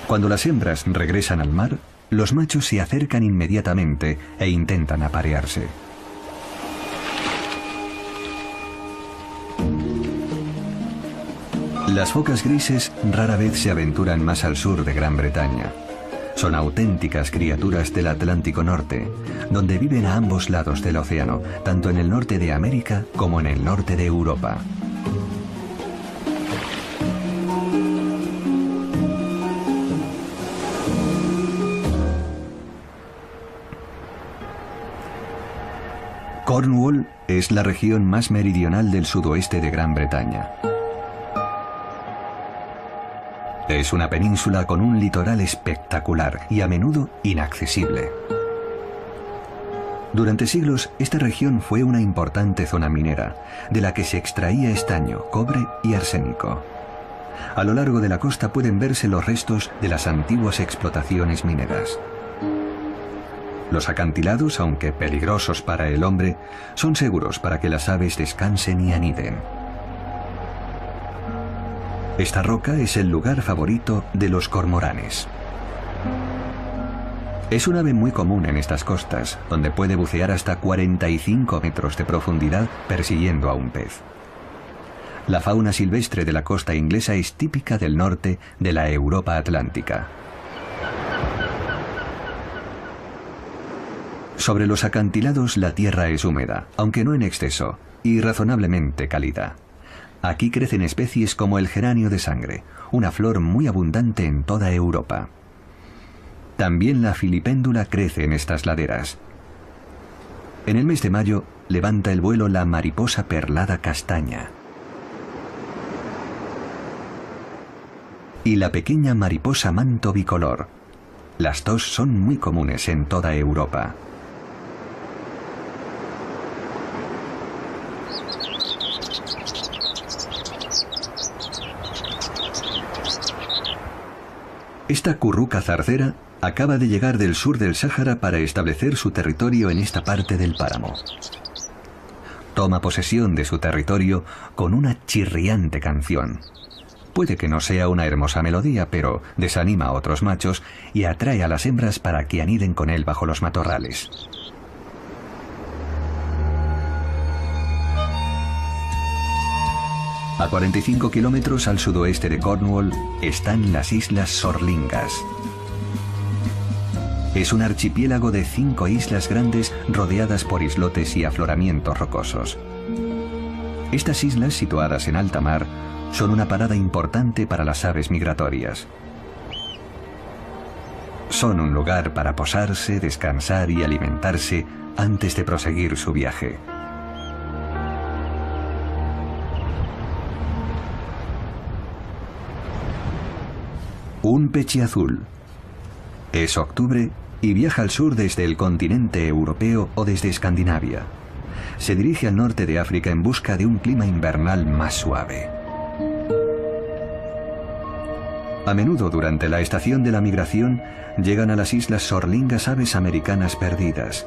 Cuando las hembras regresan al mar, los machos se acercan inmediatamente e intentan aparearse. Las focas grises rara vez se aventuran más al sur de Gran Bretaña. Son auténticas criaturas del Atlántico Norte, donde viven a ambos lados del océano, tanto en el norte de América como en el norte de Europa. Cornwall es la región más meridional del sudoeste de Gran Bretaña. Es una península con un litoral espectacular y a menudo inaccesible. Durante siglos, esta región fue una importante zona minera, de la que se extraía estaño, cobre y arsénico. A lo largo de la costa pueden verse los restos de las antiguas explotaciones mineras. Los acantilados, aunque peligrosos para el hombre, son seguros para que las aves descansen y aniden. Esta roca es el lugar favorito de los cormoranes. Es un ave muy común en estas costas, donde puede bucear hasta 45 metros de profundidad persiguiendo a un pez. La fauna silvestre de la costa inglesa es típica del norte de la Europa atlántica. Sobre los acantilados la tierra es húmeda, aunque no en exceso, y razonablemente cálida. Aquí crecen especies como el geranio de sangre, una flor muy abundante en toda Europa. También la filipéndula crece en estas laderas. En el mes de mayo levanta el vuelo la mariposa perlada castaña y la pequeña mariposa manto bicolor. Las dos son muy comunes en toda Europa. Esta curruca zarcera acaba de llegar del sur del Sáhara para establecer su territorio en esta parte del páramo. Toma posesión de su territorio con una chirriante canción. Puede que no sea una hermosa melodía, pero desanima a otros machos y atrae a las hembras para que aniden con él bajo los matorrales. A 45 kilómetros al sudoeste de Cornwall están las Islas Sorlingas. Es un archipiélago de 5 islas grandes rodeadas por islotes y afloramientos rocosos. Estas islas, situadas en alta mar, son una parada importante para las aves migratorias. Son un lugar para posarse, descansar y alimentarse antes de proseguir su viaje. Un pechiazul. Es octubre y viaja al sur desde el continente europeo o desde Escandinavia. Se dirige al norte de África en busca de un clima invernal más suave. A menudo durante la estación de la migración llegan a las Islas Sorlingas aves americanas perdidas.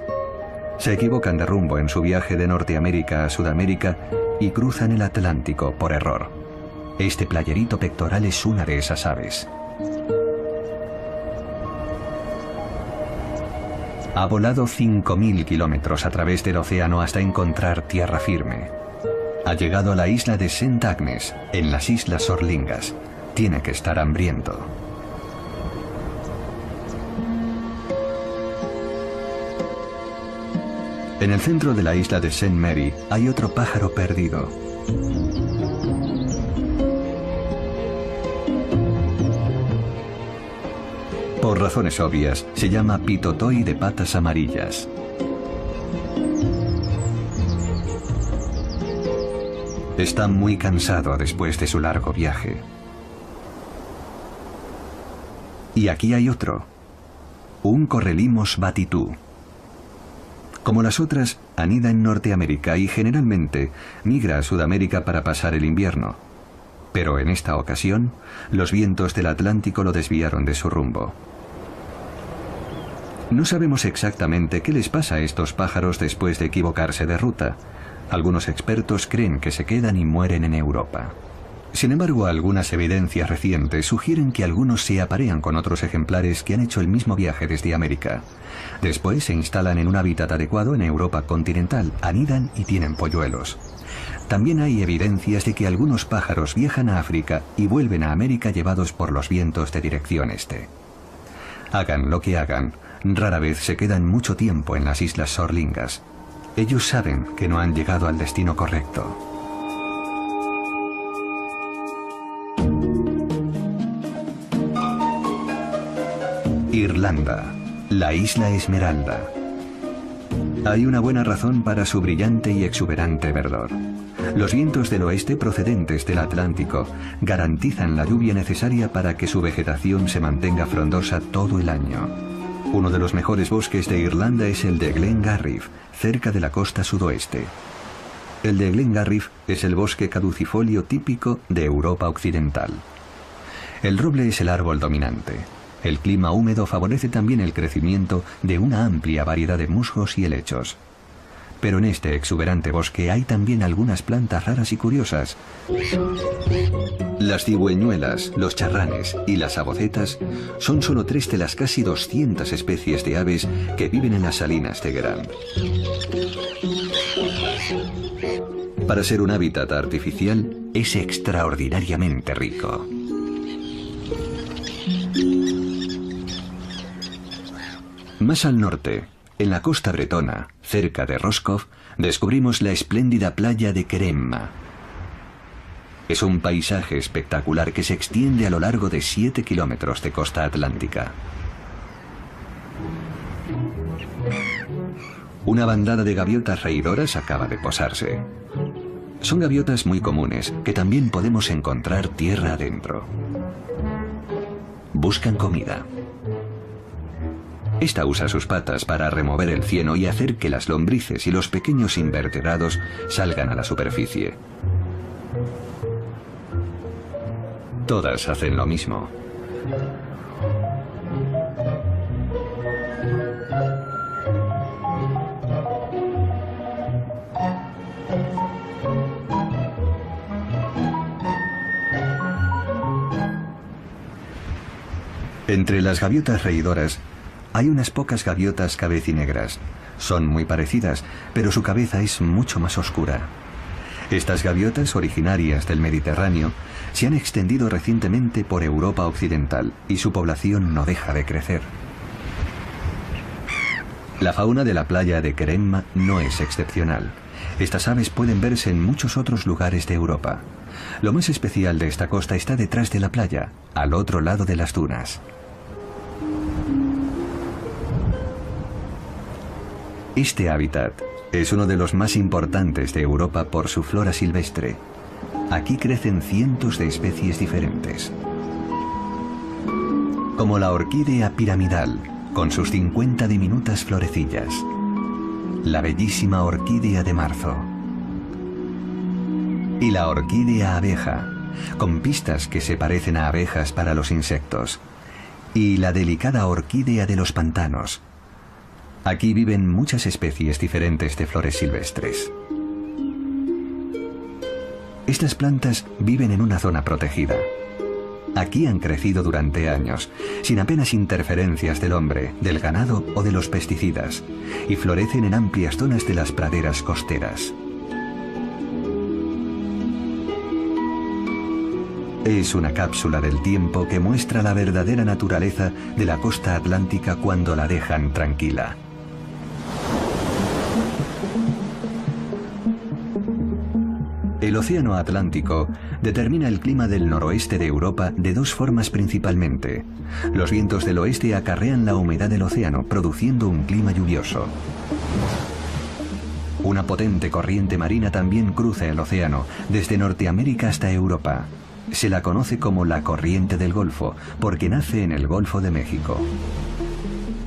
Se equivocan de rumbo en su viaje de Norteamérica a Sudamérica y cruzan el Atlántico por error. Este playerito pectoral es una de esas aves. Ha volado 5.000 kilómetros a través del océano hasta encontrar tierra firme. Ha llegado a la isla de St. Agnes, en las Islas Sorlingas. Tiene que estar hambriento. En el centro de la isla de St. Mary hay otro pájaro perdido. Por razones obvias, se llama pitotoy de patas amarillas. Está muy cansado después de su largo viaje. Y aquí hay otro, un correlimos batitú. Como las otras, anida en Norteamérica y generalmente migra a Sudamérica para pasar el invierno. Pero en esta ocasión, los vientos del Atlántico lo desviaron de su rumbo. No sabemos exactamente qué les pasa a estos pájaros después de equivocarse de ruta. Algunos expertos creen que se quedan y mueren en Europa. Sin embargo, algunas evidencias recientes sugieren que algunos se aparean con otros ejemplares que han hecho el mismo viaje desde América. Después se instalan en un hábitat adecuado en Europa continental, anidan y tienen polluelos. También hay evidencias de que algunos pájaros viajan a África y vuelven a América llevados por los vientos de dirección este. Hagan lo que hagan, rara vez se quedan mucho tiempo en las islas Sorlingas. Ellos saben que no han llegado al destino correcto. Irlanda, la isla Esmeralda. Hay una buena razón para su brillante y exuberante verdor. Los vientos del oeste procedentes del Atlántico garantizan la lluvia necesaria para que su vegetación se mantenga frondosa todo el año. Uno de los mejores bosques de Irlanda es el de Glengarriff, cerca de la costa sudoeste. El de Glengarriff es el bosque caducifolio típico de Europa occidental. El roble es el árbol dominante. El clima húmedo favorece también el crecimiento de una amplia variedad de musgos y helechos. Pero en este exuberante bosque hay también algunas plantas raras y curiosas. Las cigüeñuelas, los charranes y las sabocetas son solo 3 de las casi 200 especies de aves que viven en las salinas de Grant. Para ser un hábitat artificial, es extraordinariamente rico. Más al norte, en la costa bretona, cerca de Roscoff, descubrimos la espléndida playa de Keremma. Es un paisaje espectacular que se extiende a lo largo de 7 kilómetros de costa atlántica. Una bandada de gaviotas reidoras acaba de posarse. Son gaviotas muy comunes que también podemos encontrar tierra adentro. Buscan comida. Esta usa sus patas para remover el cieno y hacer que las lombrices y los pequeños invertebrados salgan a la superficie. Todas hacen lo mismo. Entre las gaviotas reidoras hay unas pocas gaviotas cabecinegras. Son muy parecidas, pero su cabeza es mucho más oscura. Estas gaviotas, originarias del Mediterráneo, se han extendido recientemente por Europa occidental y su población no deja de crecer. La fauna de la playa de Keremma no es excepcional. Estas aves pueden verse en muchos otros lugares de Europa. Lo más especial de esta costa está detrás de la playa, al otro lado de las dunas. Este hábitat es uno de los más importantes de Europa por su flora silvestre. Aquí crecen cientos de especies diferentes. Como la orquídea piramidal, con sus 50 diminutas florecillas. La bellísima orquídea de marzo. Y la orquídea abeja, con pistas que se parecen a abejas para los insectos. Y la delicada orquídea de los pantanos. Aquí viven muchas especies diferentes de flores silvestres. Estas plantas viven en una zona protegida. Aquí han crecido durante años, sin apenas interferencias del hombre, del ganado o de los pesticidas, y florecen en amplias zonas de las praderas costeras. Es una cápsula del tiempo que muestra la verdadera naturaleza de la costa atlántica cuando la dejan tranquila. El océano Atlántico determina el clima del noroeste de Europa de 2 formas principalmente. Los vientos del oeste acarrean la humedad del océano, produciendo un clima lluvioso. Una potente corriente marina también cruza el océano, desde Norteamérica hasta Europa. Se la conoce como la corriente del Golfo, porque nace en el Golfo de México.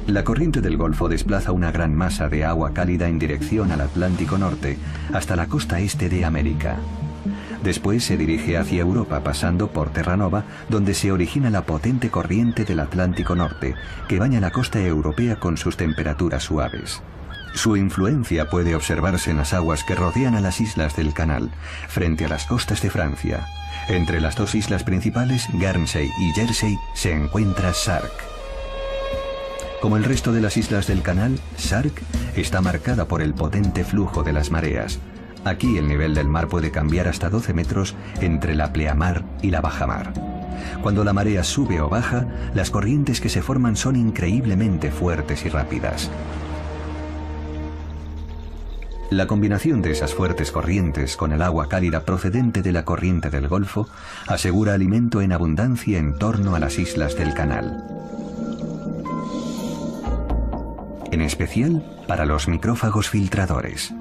La corriente del Golfo desplaza una gran masa de agua cálida en dirección al Atlántico Norte, hasta la costa este de América. Después se dirige hacia Europa pasando por Terranova, donde se origina la potente corriente del Atlántico Norte, que baña la costa europea con sus temperaturas suaves. Su influencia puede observarse en las aguas que rodean a las islas del canal, frente a las costas de Francia. Entre las dos islas principales, Guernsey y Jersey, se encuentra Sark. Como el resto de las islas del canal, Sark está marcada por el potente flujo de las mareas. Aquí el nivel del mar puede cambiar hasta 12 metros entre la pleamar y la bajamar. Cuando la marea sube o baja, las corrientes que se forman son increíblemente fuertes y rápidas. La combinación de esas fuertes corrientes con el agua cálida procedente de la corriente del Golfo asegura alimento en abundancia en torno a las islas del canal. En especial para los micrófagos filtradores.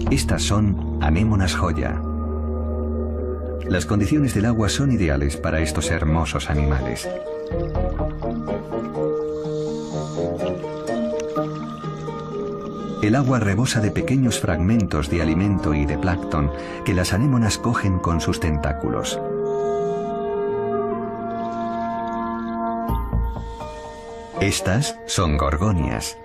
Estas son anémonas joya. Las condiciones del agua son ideales para estos hermosos animales. El agua rebosa de pequeños fragmentos de alimento y de plancton que las anémonas cogen con sus tentáculos. Estas son gorgonias.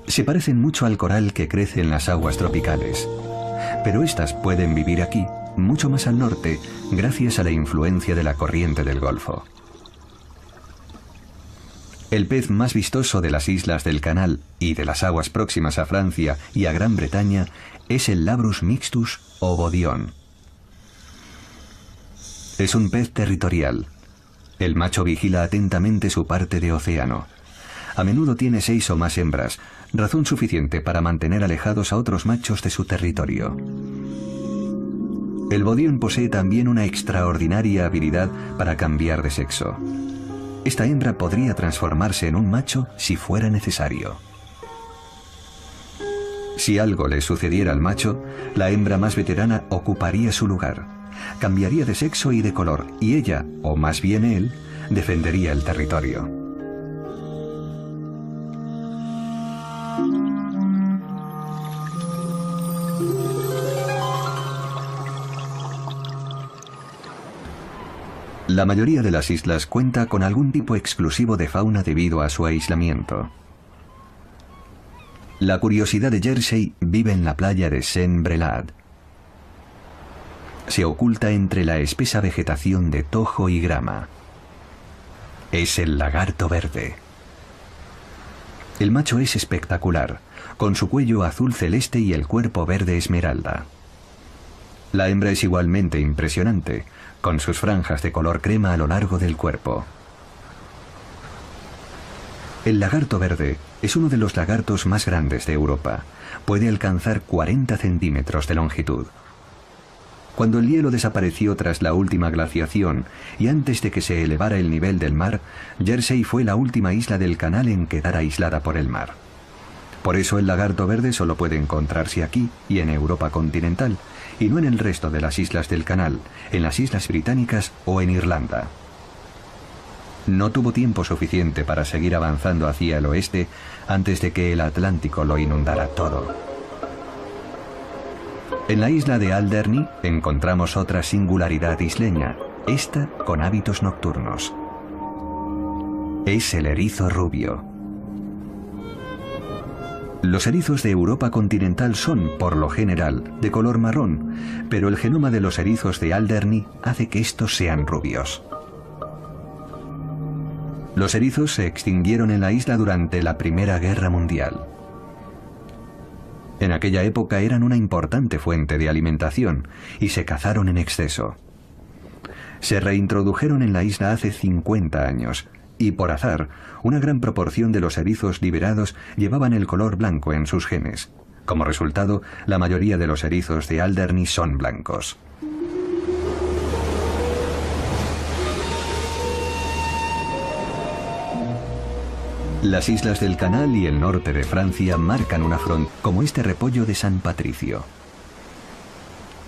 Se parecen mucho al coral que crece en las aguas tropicales, pero estas pueden vivir aquí, mucho más al norte, gracias a la influencia de la corriente del Golfo. El pez más vistoso de las islas del canal y de las aguas próximas a Francia y a Gran Bretaña es el Labrus mixtus o bodión. Es un pez territorial. El macho vigila atentamente su parte de océano. A menudo tiene 6 o más hembras, razón suficiente para mantener alejados a otros machos de su territorio. El bodión posee también una extraordinaria habilidad para cambiar de sexo. Esta hembra podría transformarse en un macho si fuera necesario. Si algo le sucediera al macho, la hembra más veterana ocuparía su lugar. Cambiaría de sexo y de color, y ella, o más bien él, defendería el territorio. La mayoría de las islas cuenta con algún tipo exclusivo de fauna debido a su aislamiento. La curiosidad de Jersey vive en la playa de Saint-Brelade. Se oculta entre la espesa vegetación de tojo y grama. Es el lagarto verde. El macho es espectacular, con su cuello azul celeste y el cuerpo verde esmeralda. La hembra es igualmente impresionante, con sus franjas de color crema a lo largo del cuerpo. El lagarto verde es uno de los lagartos más grandes de Europa. Puede alcanzar 40 centímetros de longitud. Cuando el hielo desapareció tras la última glaciación y antes de que se elevara el nivel del mar, Jersey fue la última isla del canal en quedar aislada por el mar. Por eso el lagarto verde solo puede encontrarse aquí y en Europa continental, y no en el resto de las islas del canal, en las islas británicas o en Irlanda. No tuvo tiempo suficiente para seguir avanzando hacia el oeste antes de que el Atlántico lo inundara todo. En la isla de Alderney encontramos otra singularidad isleña, esta con hábitos nocturnos. Es el erizo rubio. Los erizos de Europa continental son, por lo general, de color marrón, pero el genoma de los erizos de Alderney hace que estos sean rubios. Los erizos se extinguieron en la isla durante la Primera Guerra Mundial. En aquella época eran una importante fuente de alimentación y se cazaron en exceso. Se reintrodujeron en la isla hace 50 años y, por azar, una gran proporción de los erizos liberados llevaban el color blanco en sus genes. Como resultado, la mayoría de los erizos de Alderney son blancos. Las islas del Canal y el norte de Francia marcan una frontera, como este repollo de San Patricio.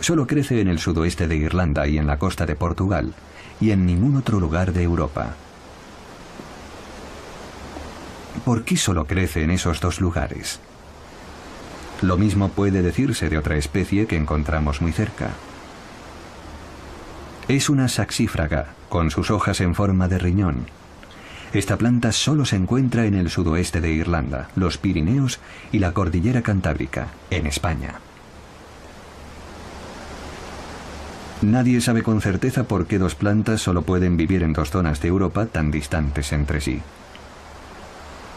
Solo crece en el sudoeste de Irlanda y en la costa de Portugal, y en ningún otro lugar de Europa. ¿Por qué solo crece en esos dos lugares? Lo mismo puede decirse de otra especie que encontramos muy cerca. Es una saxífraga, con sus hojas en forma de riñón. Esta planta solo se encuentra en el sudoeste de Irlanda, los Pirineos y la Cordillera Cantábrica, en España. Nadie sabe con certeza por qué dos plantas solo pueden vivir en dos zonas de Europa tan distantes entre sí.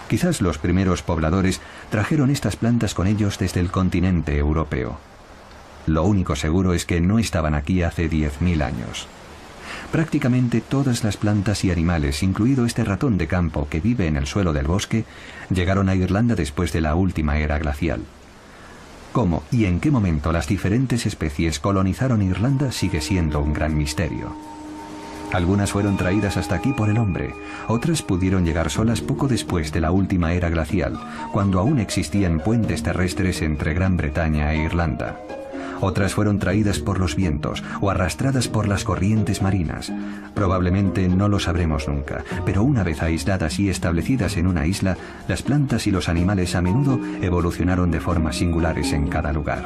Quizás los primeros pobladores trajeron estas plantas con ellos desde el continente europeo. Lo único seguro es que no estaban aquí hace 10.000 años. Prácticamente todas las plantas y animales, incluido este ratón de campo que vive en el suelo del bosque, llegaron a Irlanda después de la última era glacial. Cómo y en qué momento las diferentes especies colonizaron Irlanda sigue siendo un gran misterio. Algunas fueron traídas hasta aquí por el hombre, otras pudieron llegar solas poco después de la última era glacial, cuando aún existían puentes terrestres entre Gran Bretaña e Irlanda. Otras fueron traídas por los vientos o arrastradas por las corrientes marinas. Probablemente no lo sabremos nunca, pero una vez aisladas y establecidas en una isla, las plantas y los animales a menudo evolucionaron de formas singulares en cada lugar.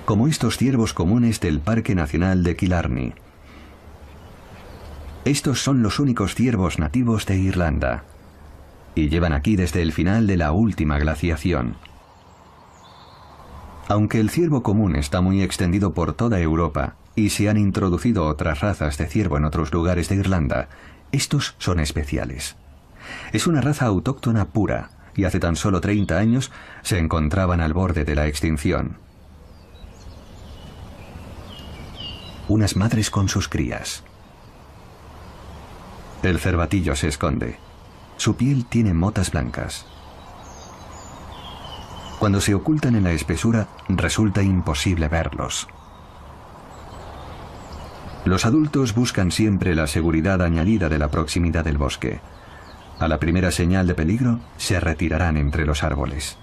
Como estos ciervos comunes del Parque Nacional de Killarney. Estos son los únicos ciervos nativos de Irlanda, y llevan aquí desde el final de la última glaciación. Aunque el ciervo común está muy extendido por toda Europa, y se han introducido otras razas de ciervo en otros lugares de Irlanda, estos son especiales. Es una raza autóctona pura, y hace tan solo 30 años se encontraban al borde de la extinción. Unas madres con sus crías. El cervatillo se esconde. Su piel tiene motas blancas. Cuando se ocultan en la espesura, resulta imposible verlos. Los adultos buscan siempre la seguridad añadida de la proximidad del bosque. A la primera señal de peligro, se retirarán entre los árboles.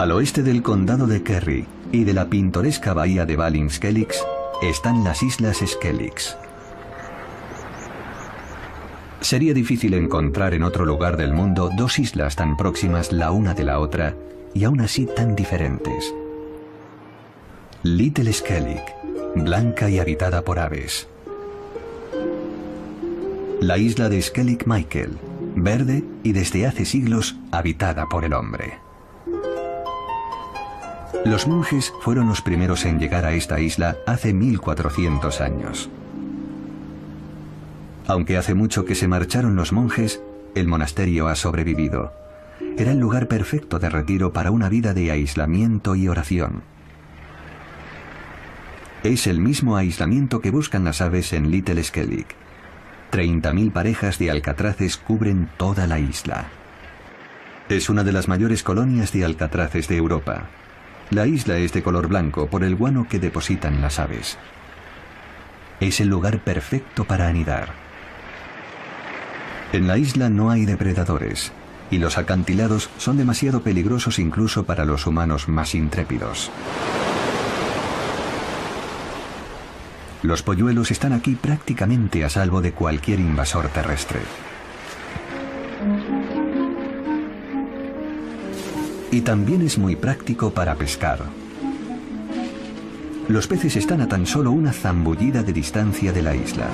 Al oeste del condado de Kerry y de la pintoresca bahía de Ballinskellig están las Islas Skellig. Sería difícil encontrar en otro lugar del mundo dos islas tan próximas la una de la otra y aún así tan diferentes. Little Skellig, blanca y habitada por aves. La isla de Skellig Michael, verde y desde hace siglos habitada por el hombre. Los monjes fueron los primeros en llegar a esta isla hace 1400 años. Aunque hace mucho que se marcharon los monjes, el monasterio ha sobrevivido. Era el lugar perfecto de retiro para una vida de aislamiento y oración. Es el mismo aislamiento que buscan las aves en Little Skellig. 30.000 parejas de alcatraces cubren toda la isla. Es una de las mayores colonias de alcatraces de Europa. La isla es de color blanco por el guano que depositan las aves. Es el lugar perfecto para anidar. En la isla no hay depredadores, y los acantilados son demasiado peligrosos incluso para los humanos más intrépidos. Los polluelos están aquí prácticamente a salvo de cualquier invasor terrestre. Y también es muy práctico para pescar. Los peces están a tan solo una zambullida de distancia de la isla.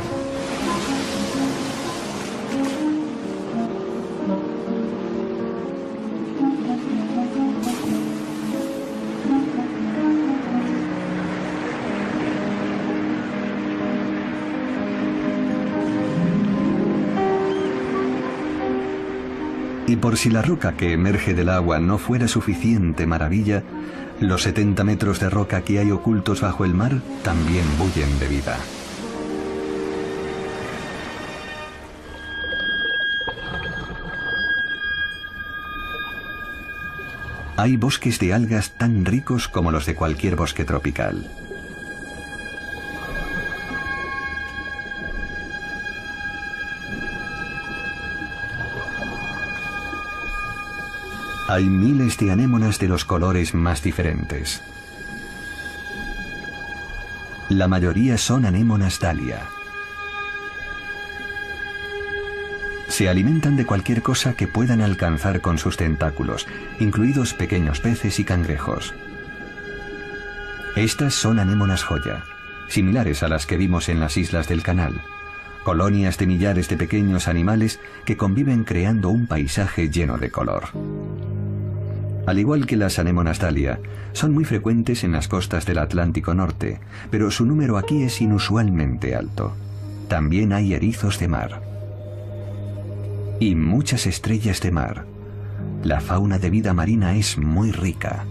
Y por si la roca que emerge del agua no fuera suficiente maravilla, los 70 metros de roca que hay ocultos bajo el mar también bullen de vida. Hay bosques de algas tan ricos como los de cualquier bosque tropical. Hay miles de anémonas de los colores más diferentes. La mayoría son anémonas dalia. Se alimentan de cualquier cosa que puedan alcanzar con sus tentáculos, incluidos pequeños peces y cangrejos. Estas son anémonas joya, similares a las que vimos en las islas del canal, colonias de millares de pequeños animales que conviven creando un paisaje lleno de color. Al igual que las anémonas dalia, son muy frecuentes en las costas del Atlántico Norte, pero su número aquí es inusualmente alto. También hay erizos de mar. Y muchas estrellas de mar. La fauna de vida marina es muy rica.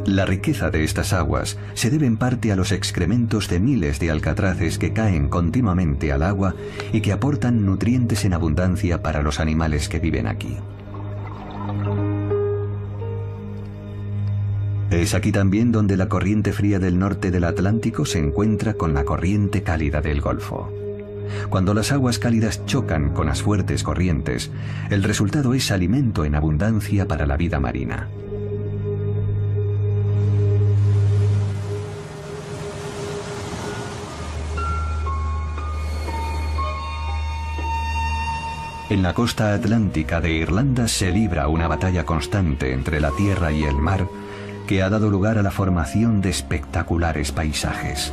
La riqueza de estas aguas se debe en parte a los excrementos de miles de alcatraces que caen continuamente al agua y que aportan nutrientes en abundancia para los animales que viven aquí. Es aquí también donde la corriente fría del norte del Atlántico se encuentra con la corriente cálida del Golfo. Cuando las aguas cálidas chocan con las fuertes corrientes, el resultado es alimento en abundancia para la vida marina. En la costa atlántica de Irlanda se libra una batalla constante entre la tierra y el mar que ha dado lugar a la formación de espectaculares paisajes.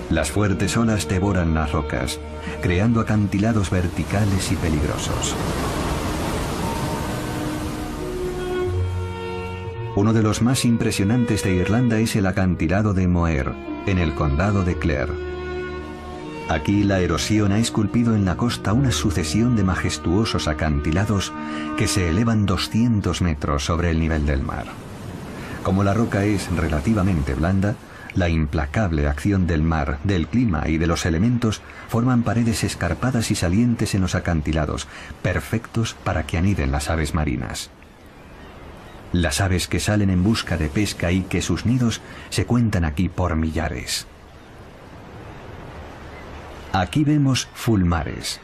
Las fuertes olas devoran las rocas, creando acantilados verticales y peligrosos. Uno de los más impresionantes de Irlanda es el acantilado de Moher, en el condado de Clare. Aquí la erosión ha esculpido en la costa una sucesión de majestuosos acantilados que se elevan 200 metros sobre el nivel del mar. Como la roca es relativamente blanda, la implacable acción del mar, del clima y de los elementos forman paredes escarpadas y salientes en los acantilados, perfectos para que aniden las aves marinas. Las aves que salen en busca de pesca y que sus nidos se cuentan aquí por millares. Aquí vemos fulmares.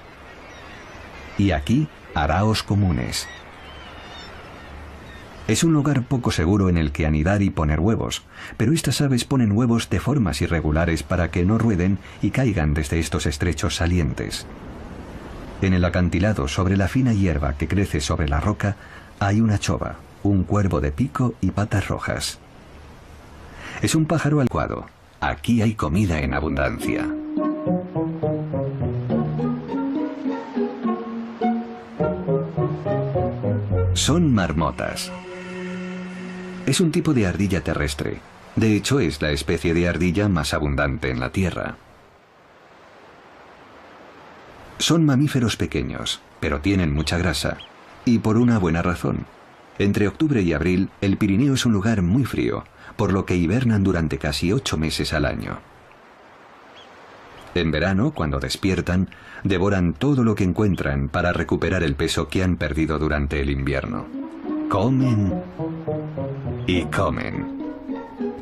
Y aquí, araos comunes. Es un lugar poco seguro en el que anidar y poner huevos, pero estas aves ponen huevos de formas irregulares para que no rueden y caigan desde estos estrechos salientes. En el acantilado, sobre la fina hierba que crece sobre la roca, hay una chova, un cuervo de pico y patas rojas. Es un pájaro adecuado. Aquí hay comida en abundancia. Son marmotas. Es un tipo de ardilla terrestre. De hecho, es la especie de ardilla más abundante en la Tierra. Son mamíferos pequeños, pero tienen mucha grasa. Y por una buena razón. Entre octubre y abril, el Pirineo es un lugar muy frío, por lo que hibernan durante casi 8 meses al año. En verano, cuando despiertan, devoran todo lo que encuentran para recuperar el peso que han perdido durante el invierno. Comen y comen.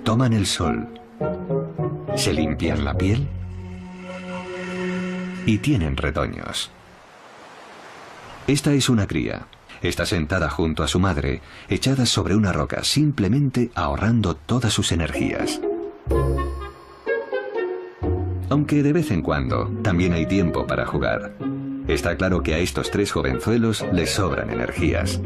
Toman el sol. Se limpian la piel. Y tienen retoños. Esta es una cría. Está sentada junto a su madre, echada sobre una roca, simplemente ahorrando todas sus energías. Aunque de vez en cuando también hay tiempo para jugar. Está claro que a estos 3 jovenzuelos les sobran energías.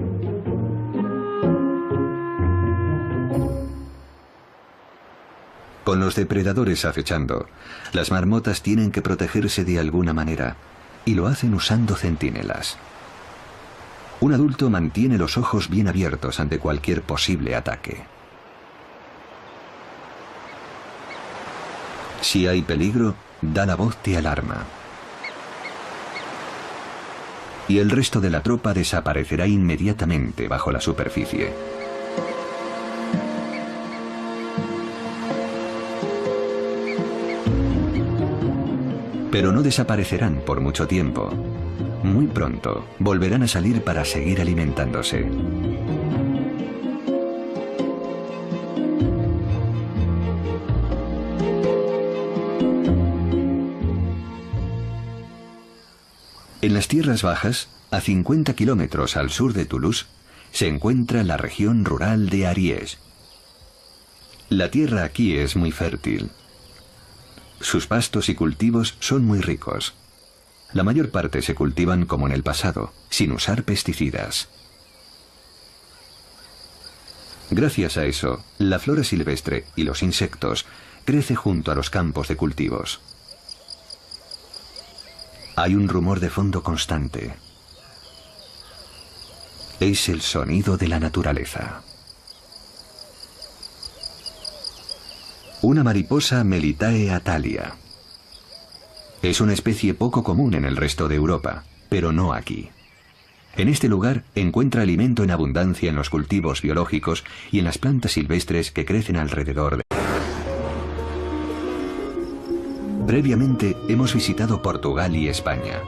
Con los depredadores acechando, las marmotas tienen que protegerse de alguna manera, y lo hacen usando centinelas. Un adulto mantiene los ojos bien abiertos ante cualquier posible ataque. Si hay peligro, da la voz de alarma. Y el resto de la tropa desaparecerá inmediatamente bajo la superficie. Pero no desaparecerán por mucho tiempo. Muy pronto volverán a salir para seguir alimentándose. las tierras bajas, a 50 kilómetros al sur de Toulouse, se encuentra la región rural de Ariège. La tierra aquí es muy fértil. Sus pastos y cultivos son muy ricos. La mayor parte se cultivan como en el pasado, sin usar pesticidas. Gracias a eso, la flora silvestre y los insectos crece junto a los campos de cultivos. Hay un rumor de fondo constante. Es el sonido de la naturaleza. Una mariposa Melitae atalia. Es una especie poco común en el resto de Europa, pero no aquí. En este lugar encuentra alimento en abundancia en los cultivos biológicos y en las plantas silvestres que crecen alrededor de... Previamente hemos visitado Portugal y España.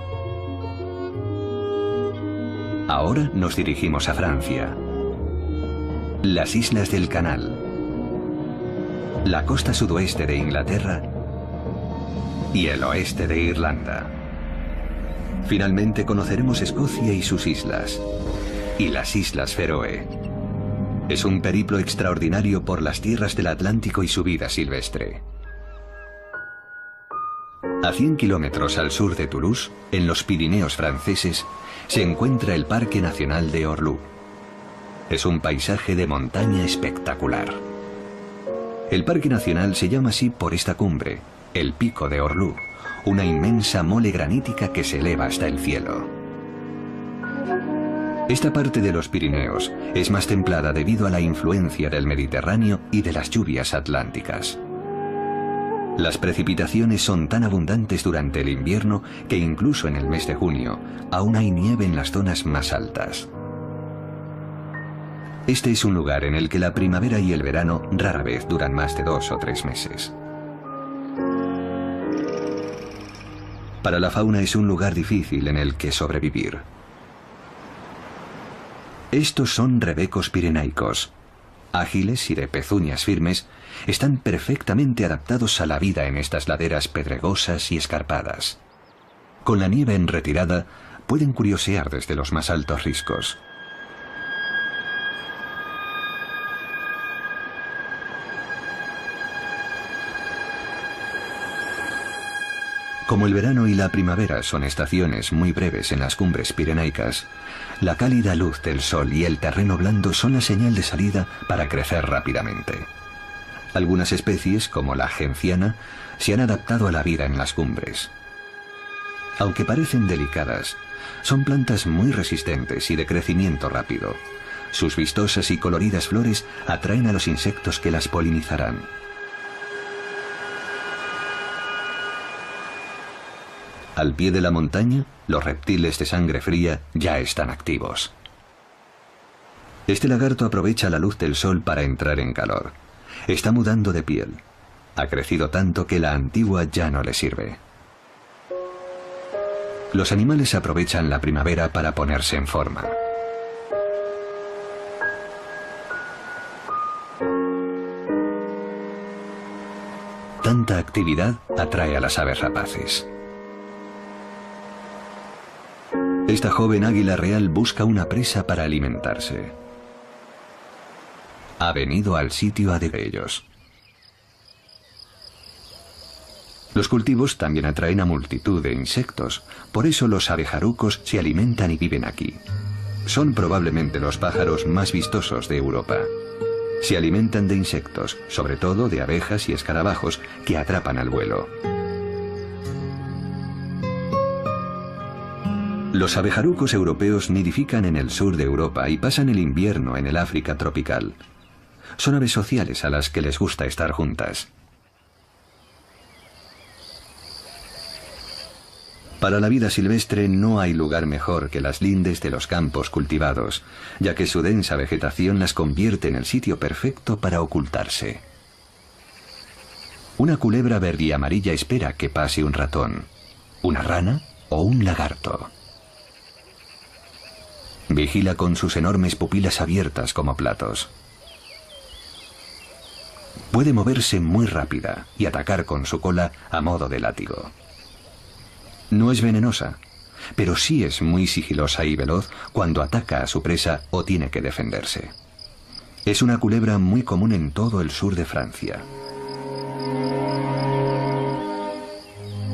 Ahora nos dirigimos a Francia. Las Islas del Canal. La costa sudoeste de Inglaterra y el oeste de Irlanda. Finalmente conoceremos Escocia y sus islas, y las Islas Feroe. Es un periplo extraordinario por las tierras del Atlántico y su vida silvestre. A 100 kilómetros al sur de Toulouse, en los Pirineos franceses, se encuentra el Parque Nacional de Orlou. Es un paisaje de montaña espectacular. El Parque Nacional se llama así por esta cumbre, el Pico de Orlou, una inmensa mole granítica que se eleva hasta el cielo. Esta parte de los Pirineos es más templada debido a la influencia del Mediterráneo y de las lluvias atlánticas. Las precipitaciones son tan abundantes durante el invierno que incluso en el mes de junio aún hay nieve en las zonas más altas. Este es un lugar en el que la primavera y el verano rara vez duran más de 2 o 3 meses. Para la fauna es un lugar difícil en el que sobrevivir. Estos son rebecos pirenaicos. Ágiles y de pezuñas firmes, están perfectamente adaptados a la vida en estas laderas pedregosas y escarpadas. Con la nieve en retirada, pueden curiosear desde los más altos riscos. Como el verano y la primavera son estaciones muy breves en las cumbres pirenaicas, la cálida luz del sol y el terreno blando son la señal de salida para crecer rápidamente. Algunas especies, como la genciana, se han adaptado a la vida en las cumbres. Aunque parecen delicadas, son plantas muy resistentes y de crecimiento rápido. Sus vistosas y coloridas flores atraen a los insectos que las polinizarán. Al pie de la montaña, los reptiles de sangre fría ya están activos. Este lagarto aprovecha la luz del sol para entrar en calor. Está mudando de piel. Ha crecido tanto que la antigua ya no le sirve. Los animales aprovechan la primavera para ponerse en forma. Tanta actividad atrae a las aves rapaces. Esta joven águila real busca una presa para alimentarse. Ha venido al sitio de ellos. Los cultivos también atraen a multitud de insectos, por eso los abejarucos se alimentan y viven aquí. Son probablemente los pájaros más vistosos de Europa. Se alimentan de insectos, sobre todo de abejas y escarabajos que atrapan al vuelo. Los abejarucos europeos nidifican en el sur de Europa y pasan el invierno en el África tropical. Son aves sociales a las que les gusta estar juntas. Para la vida silvestre no hay lugar mejor que las lindes de los campos cultivados, ya que su densa vegetación las convierte en el sitio perfecto para ocultarse. Una culebra verde y amarilla espera que pase un ratón, una rana o un lagarto. Vigila con sus enormes pupilas abiertas como platos. Puede moverse muy rápida y atacar con su cola a modo de látigo. No es venenosa, pero sí es muy sigilosa y veloz cuando ataca a su presa o tiene que defenderse. Es una culebra muy común en todo el sur de Francia.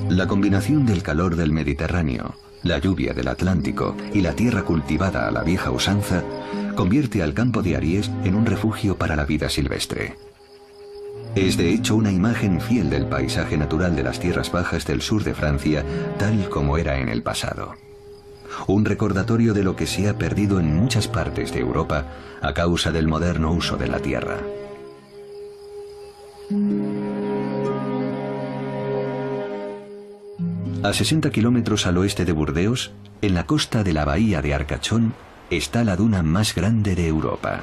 La combinación del calor del Mediterráneo, la lluvia del Atlántico y la tierra cultivada a la vieja usanza convierte al campo de Ariès en un refugio para la vida silvestre. Es de hecho una imagen fiel del paisaje natural de las tierras bajas del sur de Francia, tal como era en el pasado. Un recordatorio de lo que se ha perdido en muchas partes de Europa a causa del moderno uso de la tierra. A 60 kilómetros al oeste de Burdeos, en la costa de la bahía de Arcachón, está la duna más grande de Europa.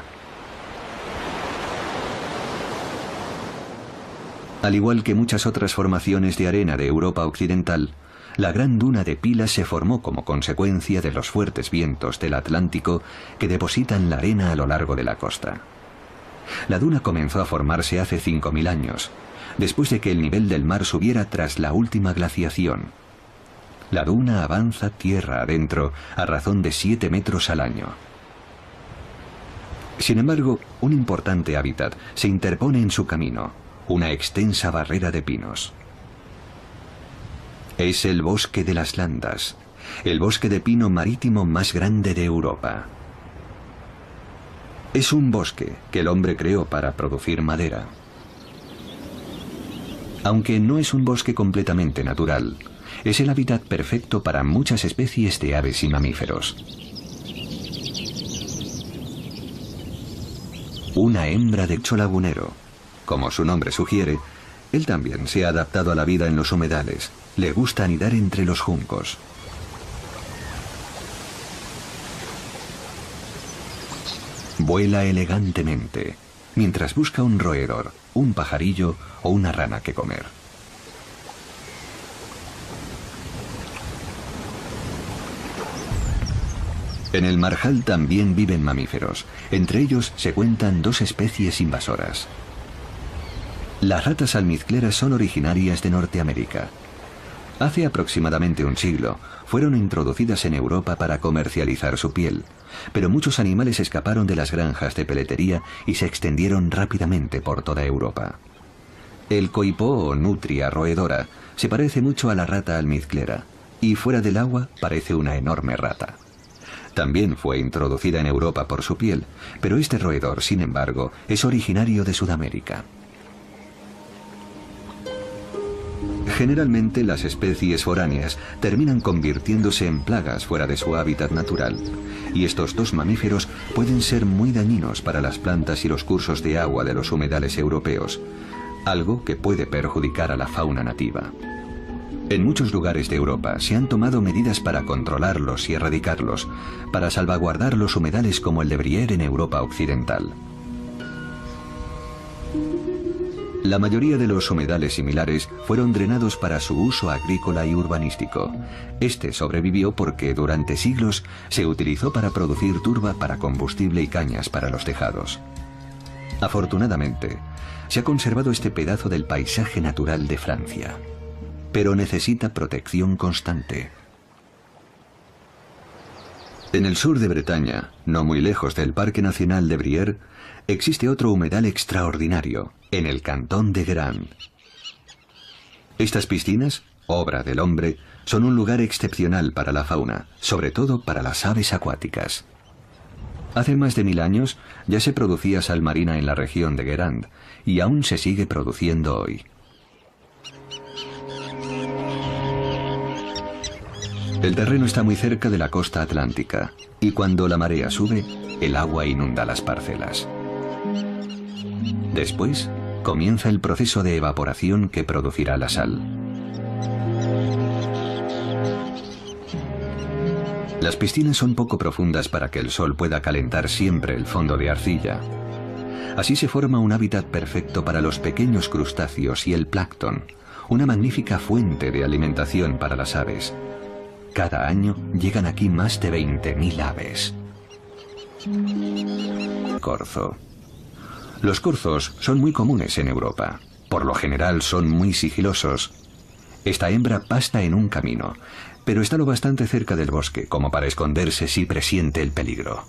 Al igual que muchas otras formaciones de arena de Europa occidental, la gran duna de Pilas se formó como consecuencia de los fuertes vientos del Atlántico que depositan la arena a lo largo de la costa. La duna comenzó a formarse hace 5.000 años, después de que el nivel del mar subiera tras la última glaciación. La duna avanza tierra adentro a razón de 7 metros al año. Sin embargo, un importante hábitat se interpone en su camino, una extensa barrera de pinos. Es el bosque de las Landas, el bosque de pino marítimo más grande de Europa. Es un bosque que el hombre creó para producir madera. Aunque no es un bosque completamente natural, es el hábitat perfecto para muchas especies de aves y mamíferos. Una hembra de chola lagunero. Como su nombre sugiere, él también se ha adaptado a la vida en los humedales. Le gusta anidar entre los juncos. Vuela elegantemente, mientras busca un roedor, un pajarillo o una rana que comer. En el marjal también viven mamíferos. Entre ellos se cuentan 2 especies invasoras. Las ratas almizcleras son originarias de Norteamérica. Hace aproximadamente un siglo fueron introducidas en Europa para comercializar su piel, pero muchos animales escaparon de las granjas de peletería y se extendieron rápidamente por toda Europa. El coipó o nutria roedora se parece mucho a la rata almizclera y fuera del agua parece una enorme rata. También fue introducida en Europa por su piel, pero este roedor, sin embargo, es originario de Sudamérica. Generalmente las especies foráneas terminan convirtiéndose en plagas fuera de su hábitat natural, y estos 2 mamíferos pueden ser muy dañinos para las plantas y los cursos de agua de los humedales europeos, algo que puede perjudicar a la fauna nativa. En muchos lugares de Europa se han tomado medidas para controlarlos y erradicarlos, para salvaguardar los humedales como el de Brière en Europa occidental. La mayoría de los humedales similares fueron drenados para su uso agrícola y urbanístico. Este sobrevivió porque durante siglos se utilizó para producir turba para combustible y cañas para los tejados. Afortunadamente, se ha conservado este pedazo del paisaje natural de Francia, pero necesita protección constante. En el sur de Bretaña, no muy lejos del Parque Nacional de Brière, existe otro humedal extraordinario, en el cantón de Guérande. Estas piscinas, obra del hombre, son un lugar excepcional para la fauna, sobre todo para las aves acuáticas. Hace más de 1000 años ya se producía sal marina en la región de Guérande, y aún se sigue produciendo hoy. El terreno está muy cerca de la costa atlántica, y cuando la marea sube, el agua inunda las parcelas. Después, comienza el proceso de evaporación que producirá la sal. Las piscinas son poco profundas para que el sol pueda calentar siempre el fondo de arcilla. Así se forma un hábitat perfecto para los pequeños crustáceos y el plancton, una magnífica fuente de alimentación para las aves. Cada año llegan aquí más de 20.000 aves. Corzo. Los corzos son muy comunes en Europa. Por lo general son muy sigilosos. Esta hembra pasta en un camino, pero está lo bastante cerca del bosque como para esconderse si presiente el peligro.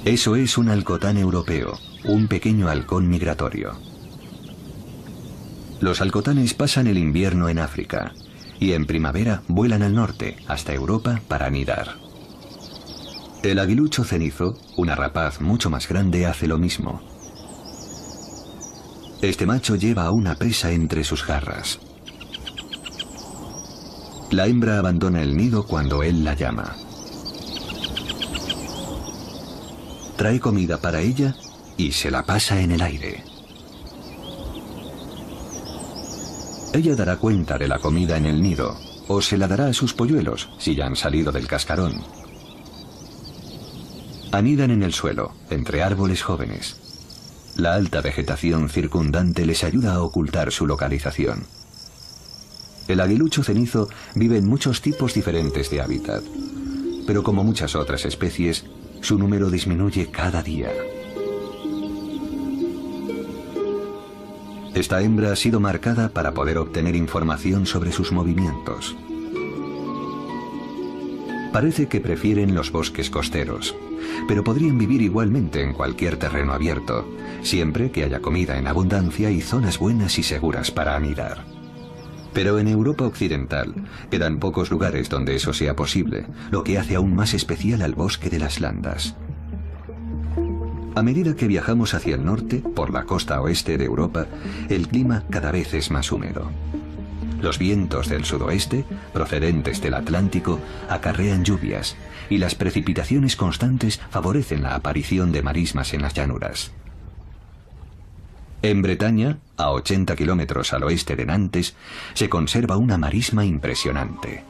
Eso es un halcotán europeo, un pequeño halcón migratorio. Los halcotanes pasan el invierno en África y en primavera vuelan al norte, hasta Europa, para anidar. El aguilucho cenizo, una rapaz mucho más grande, hace lo mismo. Este macho lleva a una presa entre sus garras. La hembra abandona el nido cuando él la llama. Trae comida para ella y se la pasa en el aire. Ella dará cuenta de la comida en el nido, o se la dará a sus polluelos, si ya han salido del cascarón. Anidan en el suelo, entre árboles jóvenes. La alta vegetación circundante les ayuda a ocultar su localización. El aguilucho cenizo vive en muchos tipos diferentes de hábitat, pero como muchas otras especies, su número disminuye cada día. Esta hembra ha sido marcada para poder obtener información sobre sus movimientos. Parece que prefieren los bosques costeros, pero podrían vivir igualmente en cualquier terreno abierto, siempre que haya comida en abundancia y zonas buenas y seguras para anidar. Pero en Europa occidental quedan pocos lugares donde eso sea posible, lo que hace aún más especial al bosque de las landas. A medida que viajamos hacia el norte, por la costa oeste de Europa, el clima cada vez es más húmedo. Los vientos del sudoeste, procedentes del Atlántico, acarrean lluvias, y las precipitaciones constantes favorecen la aparición de marismas en las llanuras. En Bretaña, a 80 kilómetros al oeste de Nantes, se conserva una marisma impresionante.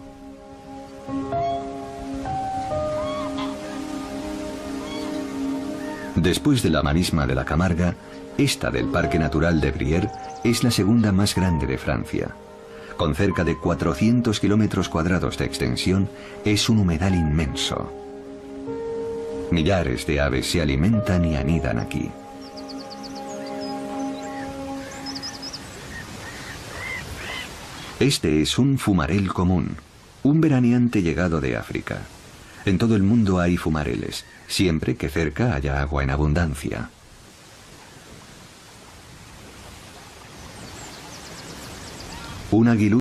Después de la marisma de la Camarga, esta del Parque Natural de Brie es la segunda más grande de Francia. Con cerca de 400 kilómetros cuadrados de extensión, es un humedal inmenso. Millares de aves se alimentan y anidan aquí. Este es un fumarel común, un veraneante llegado de África. En todo el mundo hay fumareles, siempre que cerca haya agua en abundancia. Un aguilucho